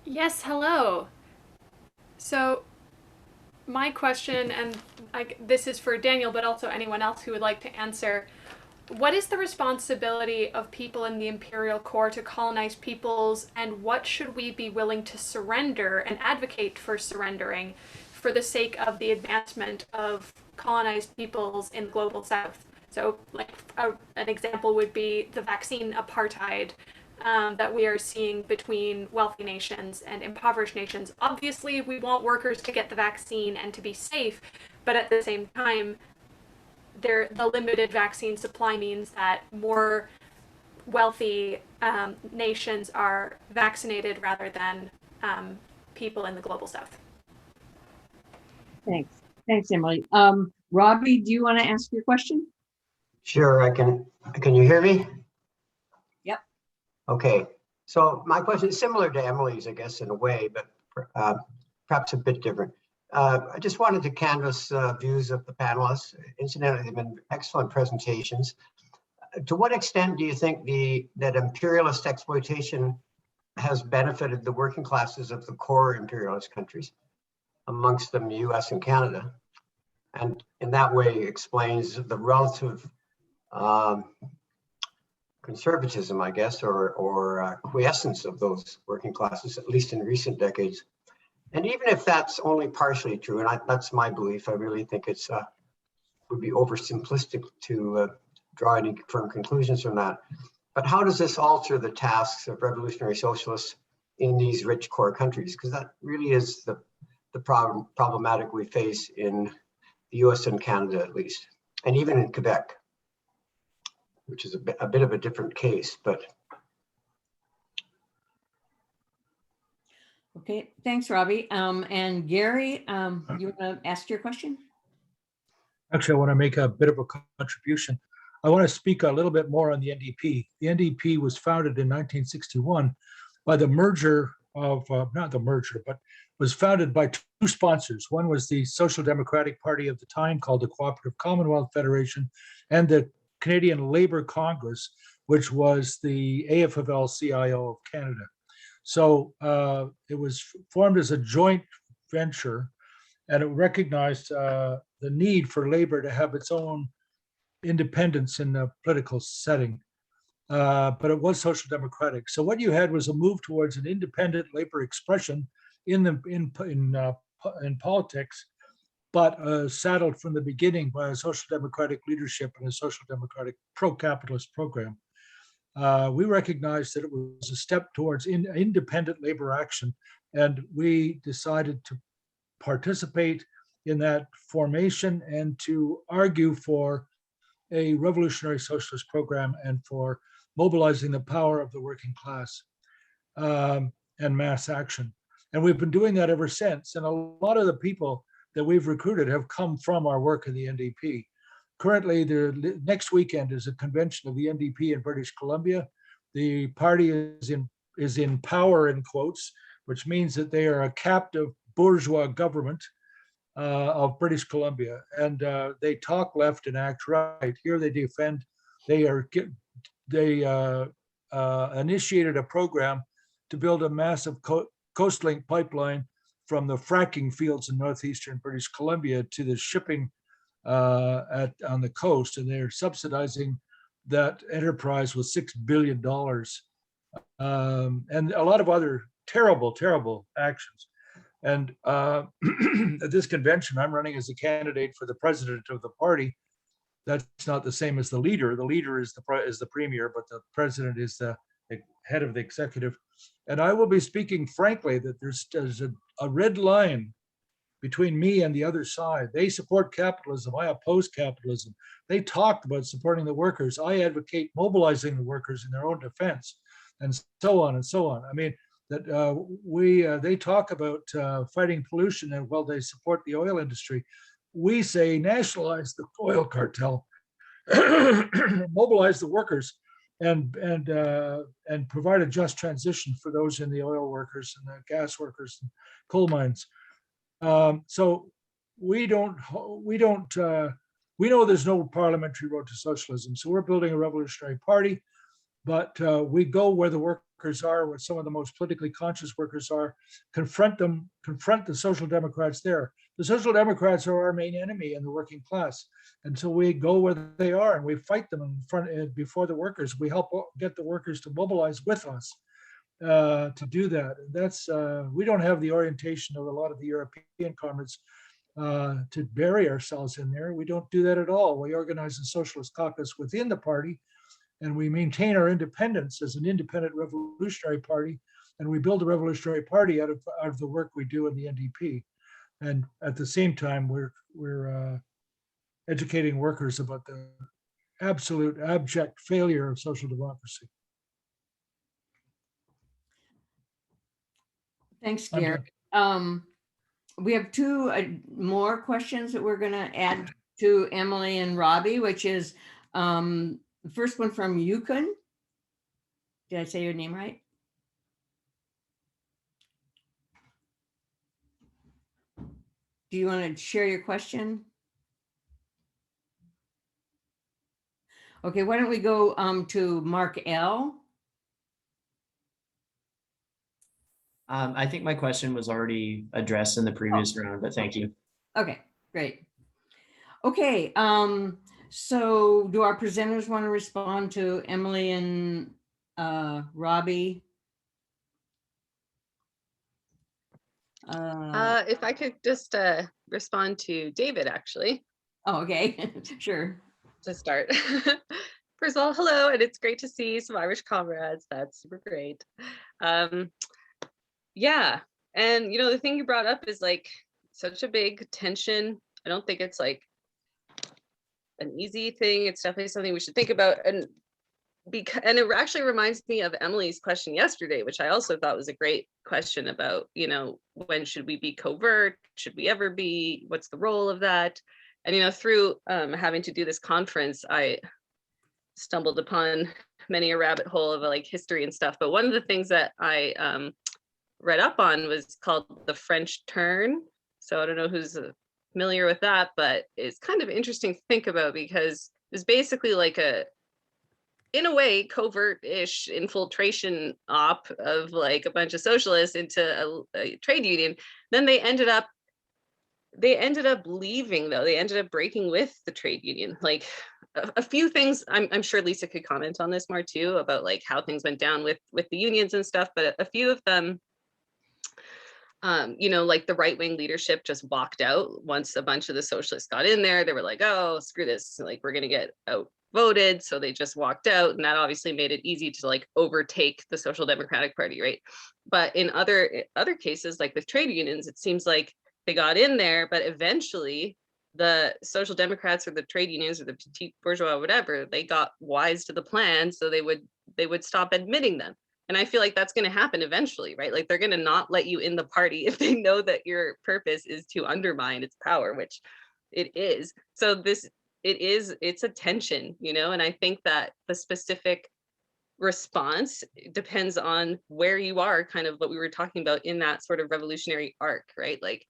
Yes, hello. So my question, and this is for Daniel, but also anyone else who would like to answer, what is the responsibility of people in the imperial core to colonize peoples, and what should we be willing to surrender and advocate for surrendering for the sake of the advancement of colonized peoples in the global south? So like an example would be the vaccine apartheid that we are seeing between wealthy nations and impoverished nations. Obviously, we want workers to get the vaccine and to be safe, but at the same time, the limited vaccine supply means that more wealthy nations are vaccinated rather than people in the global south. Thanks, Emily. Robbie, do you want to ask your question? Sure, I can. Can you hear me? Yep. Okay, so my question is similar to Emily's, I guess, in a way, but perhaps a bit different. I just wanted to canvass views of the panelists. Incidentally, they've been excellent presentations. To what extent do you think that imperialist exploitation has benefited the working classes of the core imperialist countries, amongst them the US and Canada, and in that way explains the relative conservatism, I guess, or quiescence of those working classes, at least in recent decades? And even if that's only partially true, and that's my belief, I really think it's would be oversimplistic to draw any firm conclusions from that. But how does this alter the tasks of revolutionary socialists in these rich core countries? Because that really is the problematic we face in the US and Canada, at least, and even in Quebec, which is a bit of a different case, but. Okay, thanks, Robbie. And Gary, you want to ask your question? Actually, I want to make a bit of a contribution. I want to speak a little bit more on the NDP. The NDP was founded in 1961 by the merger of, not the merger, but was founded by 2 sponsors. One was the Social Democratic Party of the time, called the Cooperative Commonwealth Federation, and the Canadian Labour Congress, which was the AFL-CIO of Canada. So it was formed as a joint venture, and it recognized the need for labor to have its own independence in the political setting. But it was social democratic. So what you had was a move towards an independent labor expression in politics, but saddled from the beginning by a social democratic leadership and a social democratic pro-capitalist program. We recognized that it was a step towards independent labor action, and we decided to participate in that formation and to argue for a revolutionary socialist program and for mobilizing the power of the working class and mass action. And we've been doing that ever since. And a lot of the people that we've recruited have come from our work in the NDP. Currently, next weekend is a convention of the NDP in British Columbia. The party is is in power, in quotes, which means that they are a captive bourgeois government of British Columbia, and they talk left and act right. Here they defend. They initiated a program to build a massive coastlink pipeline from the fracking fields in northeastern British Columbia to the shipping on the coast, and they're subsidizing that enterprise with $6 billion, and a lot of other terrible, terrible actions. And at this convention, I'm running as a candidate for the president of the party. That's not the same as the leader. The leader is the premier, but the president is the head of the executive. And I will be speaking frankly that there's a red line between me and the other side. They support capitalism. I oppose capitalism. They talked about supporting the workers. I advocate mobilizing the workers in their own defense, and so on and so on. I mean, that they talk about fighting pollution, and well, they support the oil industry. We say nationalize the oil cartel, mobilize the workers, and provide a just transition for those in the oil workers and the gas workers and coal mines. So we know there's no parliamentary road to socialism. So we're building a revolutionary party, but we go where the workers are, where some of the most politically conscious workers are, confront the Social Democrats there. The Social Democrats are our main enemy in the working class. And so we go where they are and we fight them in front before the workers. We help get the workers to mobilize with us to do that. That's we don't have the orientation of a lot of the European comrades to bury ourselves in there. We don't do that at all. We organize a socialist caucus within the party, and we maintain our independence as an independent revolutionary party, and we build a revolutionary party out of the work we do in the NDP. And at the same time, we're educating workers about the absolute abject failure of social democracy. Thanks, Gary. We have two more questions that we're going to add to Emily and Robbie, which is the first one from Yukon. Did I say your name right? Do you want to share your question? Okay, why don't we go to Mark L. I think my question was already addressed in the previous round, but thank you. Okay, great. Okay, so do our presenters want to respond to Emily and Robbie? If I could just respond to David, actually. Oh, okay, sure. To start. First of all, hello, and it's great to see some Irish comrades. That's super great. Yeah, and the thing you brought up is like such a big tension. I don't think it's like an easy thing. It's definitely something we should think about, and it actually reminds me of Emily's question yesterday, which I also thought was a great question about, when should we be covert? Should we ever be? What's the role of that? And through having to do this conference, I stumbled upon many a rabbit hole of like history and stuff. But one of the things that I read up on was called the French Turn. So I don't know who's familiar with that, but it's kind of interesting to think about because it's basically like in a way, covert-ish infiltration op of like a bunch of socialists into a trade union. Then they ended up leaving, though. They ended up breaking with the trade union. Like a few things, I'm sure Lisa could comment on this more too, about like how things went down with the unions and stuff, but a few of them, like the right-wing leadership just walked out once a bunch of the socialists got in there. They were like, oh, screw this, like we're gonna get outvoted. So they just walked out, and that obviously made it easy to like overtake the Social Democratic Party, right? But in other cases, like with trade unions, it seems like they got in there, but eventually the Social Democrats or the trade unions or the petite bourgeois, whatever, they got wise to the plan, so they would stop admitting them. And I feel like that's going to happen eventually, right? Like they're going to not let you in the party if they know that your purpose is to undermine its power, which it is. So it's a tension, and I think that the specific response depends on where you are, kind of what we were talking about in that sort of revolutionary arc, right? Like,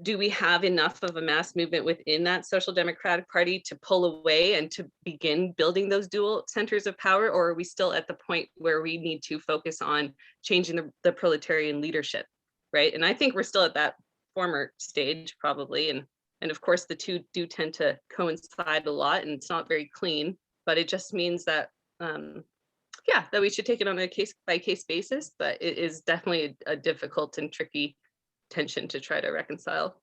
do we have enough of a mass movement within that Social Democratic Party to pull away and to begin building those dual centers of power? Or are we still at the point where we need to focus on changing the proletarian leadership, right? And I think we're still at that former stage probably. And of course, the two do tend to coincide a lot, and it's not very clean, but it just means that, yeah, that we should take it on a case by case basis, but it is definitely a difficult and tricky tension to try to reconcile.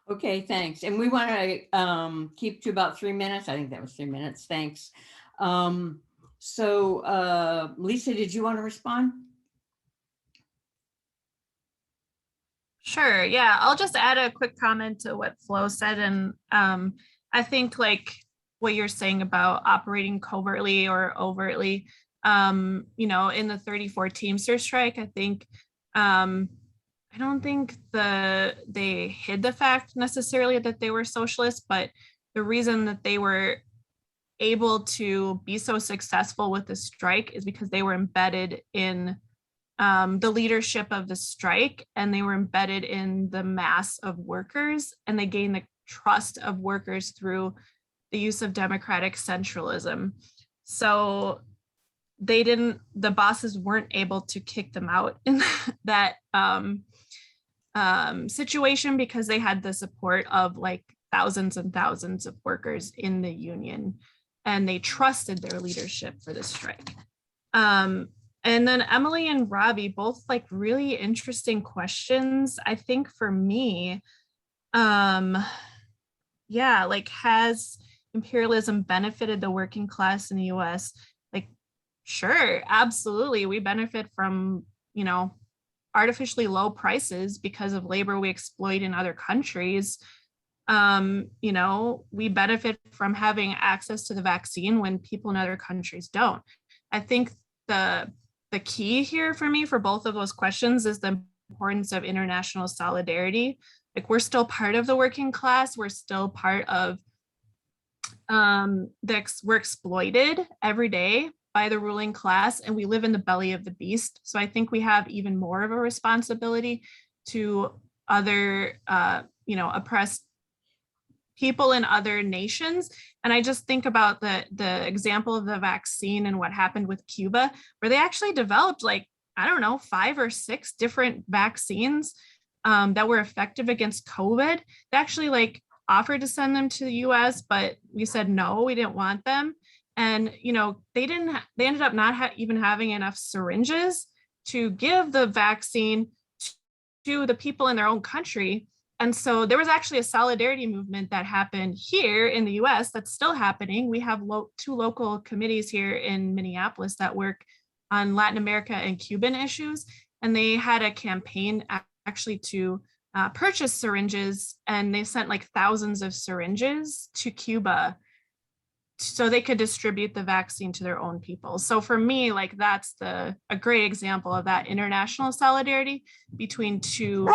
Okay, thanks. And we want to keep to about 3 minutes. I think that was 3 minutes. Thanks. Lisa, did you want to respond? Sure. Yeah, I'll just add a quick comment to what Flo said. And I think like what you're saying about operating covertly or overtly, you know, in the 34 Teamsters strike, I think I don't think they hid the fact necessarily that they were socialists, but the reason that they were able to be so successful with the strike is because they were embedded in the leadership of the strike, and they were embedded in the mass of workers, and they gained the trust of workers through the use of democratic centralism. So the bosses weren't able to kick them out in that situation because they had the support of like thousands and thousands of workers in the union, and they trusted their leadership for the strike. And then Emily and Robbie, both like really interesting questions. I think for me, yeah, like has imperialism benefited the working class in the US? Like, sure, absolutely. We benefit from, you know, artificially low prices because of labor we exploit in other countries. You know, we benefit from having access to the vaccine when people in other countries don't. I think the key here for me for both of those questions is the importance of international solidarity. Like, we're still part of the working class. We're still part of we're exploited every day by the ruling class, and we live in the belly of the beast. So I think we have even more of a responsibility to other, you know, oppressed people in other nations. And I just think about the example of the vaccine and what happened with Cuba, where they actually developed like, I don't know, 5 or 6 different vaccines that were effective against COVID. They actually like offered to send them to the US, but we said no, we didn't want them. And, you know, they ended up not even having enough syringes to give the vaccine to the people in their own country. And so there was actually a solidarity movement that happened here in the US that's still happening. We have 2 local committees here in Minneapolis that work on Latin America and Cuban issues. And they had a campaign actually to purchase syringes, and they sent like thousands of syringes to Cuba so they could distribute the vaccine to their own people. So for me, like that's a great example of that international solidarity between two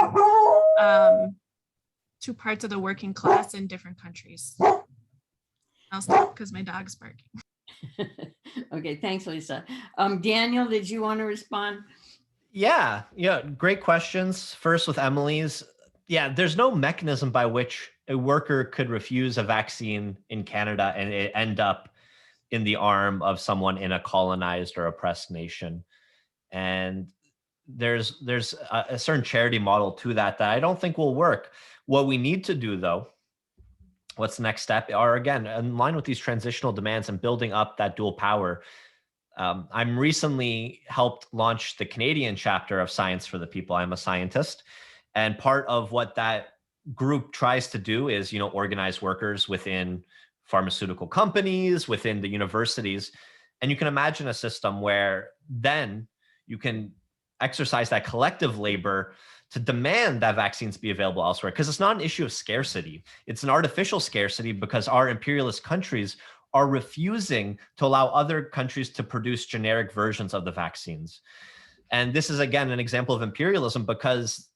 parts of the working class in different countries. I'll stop because my dog's barking. Okay, thanks, Lisa. Daniel, did you want to respond? Yeah, great questions. First with Emily's. Yeah, there's no mechanism by which a worker could refuse a vaccine in Canada and it end up in the arm of someone in a colonized or oppressed nation. And there's a certain charity model to that I don't think will work. What we need to do, though, what's the next step, are again in line with these transitional demands and building up that dual power. I'm recently helped launch the Canadian chapter of Science for the People. I'm a scientist, and part of what that group tries to do is, organize workers within pharmaceutical companies, within the universities, and you can imagine a system where then you can exercise that collective labor to demand that vaccines be available elsewhere, because it's not an issue of scarcity. It's an artificial scarcity because our imperialist countries are refusing to allow other countries to produce generic versions of the vaccines. And this is, again, an example of imperialism because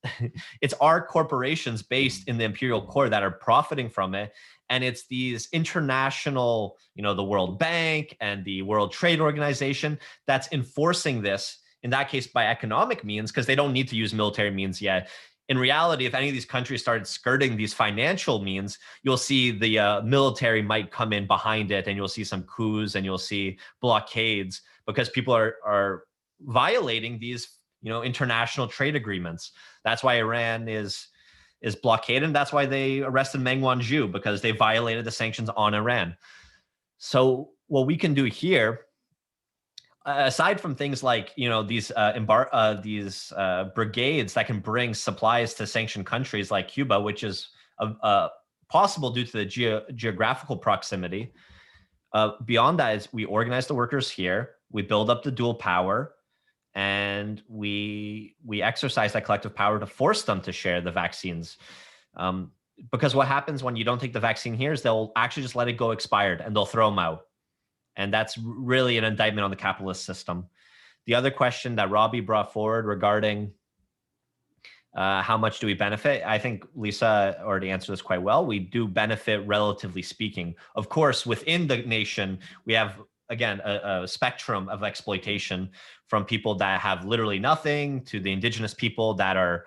it's our corporations based in the imperial core that are profiting from it. And it's these international, the World Bank and the World Trade Organization that's enforcing this, in that case by economic means, because they don't need to use military means yet. In reality, if any of these countries started skirting these financial means, you'll see the military might come in behind it, and you'll see some coups and you'll see blockades, because people are violating these international trade agreements. That's why Iran is blockaded, and that's why they arrested Meng Wanzhou, because they violated the sanctions on Iran. So what we can do here, aside from things like these brigades that can bring supplies to sanctioned countries like Cuba, which is possible due to the geographical proximity, beyond that is we organize the workers here, we build up the dual power, and we exercise that collective power to force them to share the vaccines. Because what happens when you don't take the vaccine here is they'll actually just let it go expired and they'll throw them out. And that's really an indictment on the capitalist system. The other question that Robbie brought forward regarding how much do we benefit? I think Lisa already answered this quite well. We do benefit, relatively speaking. Of course, within the nation, we have, again, a spectrum of exploitation, from people that have literally nothing to the indigenous people that are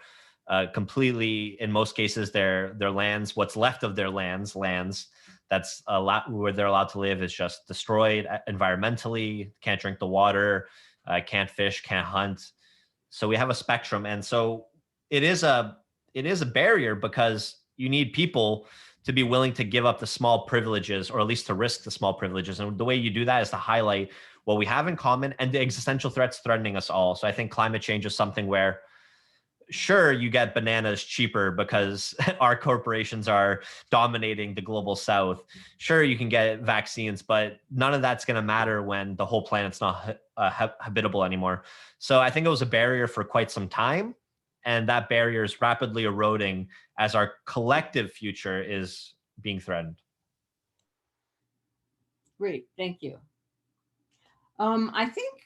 completely, in most cases, their lands, what's left of their lands, that's a lot where they're allowed to live is just destroyed environmentally, can't drink the water, can't fish, can't hunt. So we have a spectrum. And so it is a barrier, because you need people to be willing to give up the small privileges, or at least to risk the small privileges. And the way you do that is to highlight what we have in common and the existential threats threatening us all. So I think climate change is something where, sure, you get bananas cheaper because our corporations are dominating the global south. Sure, you can get vaccines, but none of that's going to matter when the whole planet's not habitable anymore. So I think it was a barrier for quite some time, and that barrier is rapidly eroding as our collective future is being threatened. Great, thank you. I think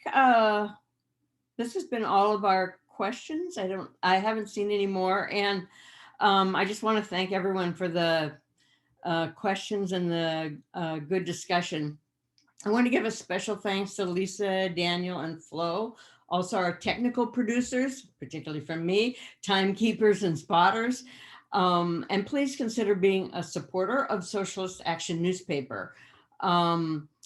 this has been all of our questions. I haven't seen any more, and I just want to thank everyone for the questions and the good discussion. I want to give a special thanks to Lisa, Daniel, and Flo, also our technical producers, particularly from me, timekeepers and spotters. And please consider being a supporter of Socialist Action newspaper.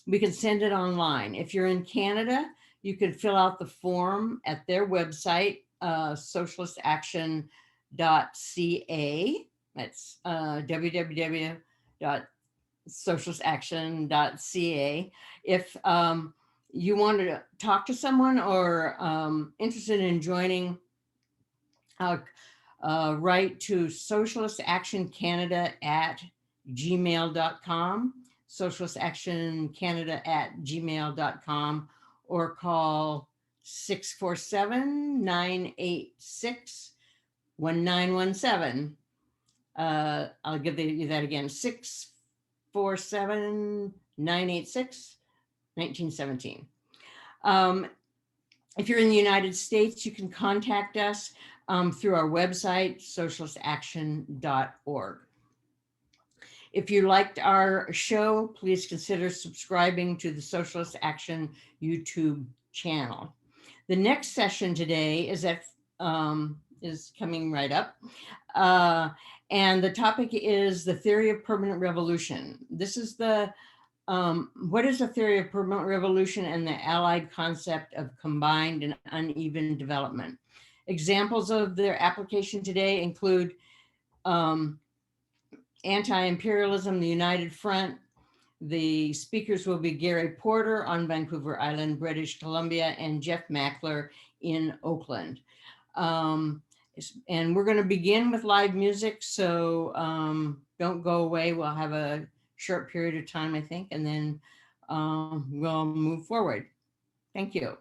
We can send it online. If you're in Canada, you can fill out the form at their website, socialistactioncanada.ca. That's www.socialistactioncanada.ca. If you want to talk to someone or interested in joining, write to socialistactioncanada@gmail.com, socialistactioncanada@gmail.com, or call 647-986-1917. I'll give you that again, 647-986-1917. If you're in the United States, you can contact us through our website, socialistaction.org. If you liked our show, please consider subscribing to the Socialist Action YouTube channel. The next session today is coming right up. And the topic is the theory of permanent revolution. This is what is the theory of permanent revolution and the allied concept of combined and uneven development. Examples of their application today include anti-imperialism, the United Front. The speakers will be Gary Porter on Vancouver Island, British Columbia, and Jeff Mackler in Oakland. And we're going to begin with live music, so don't go away. We'll have a short period of time, I think, and then we'll move forward. Thank you.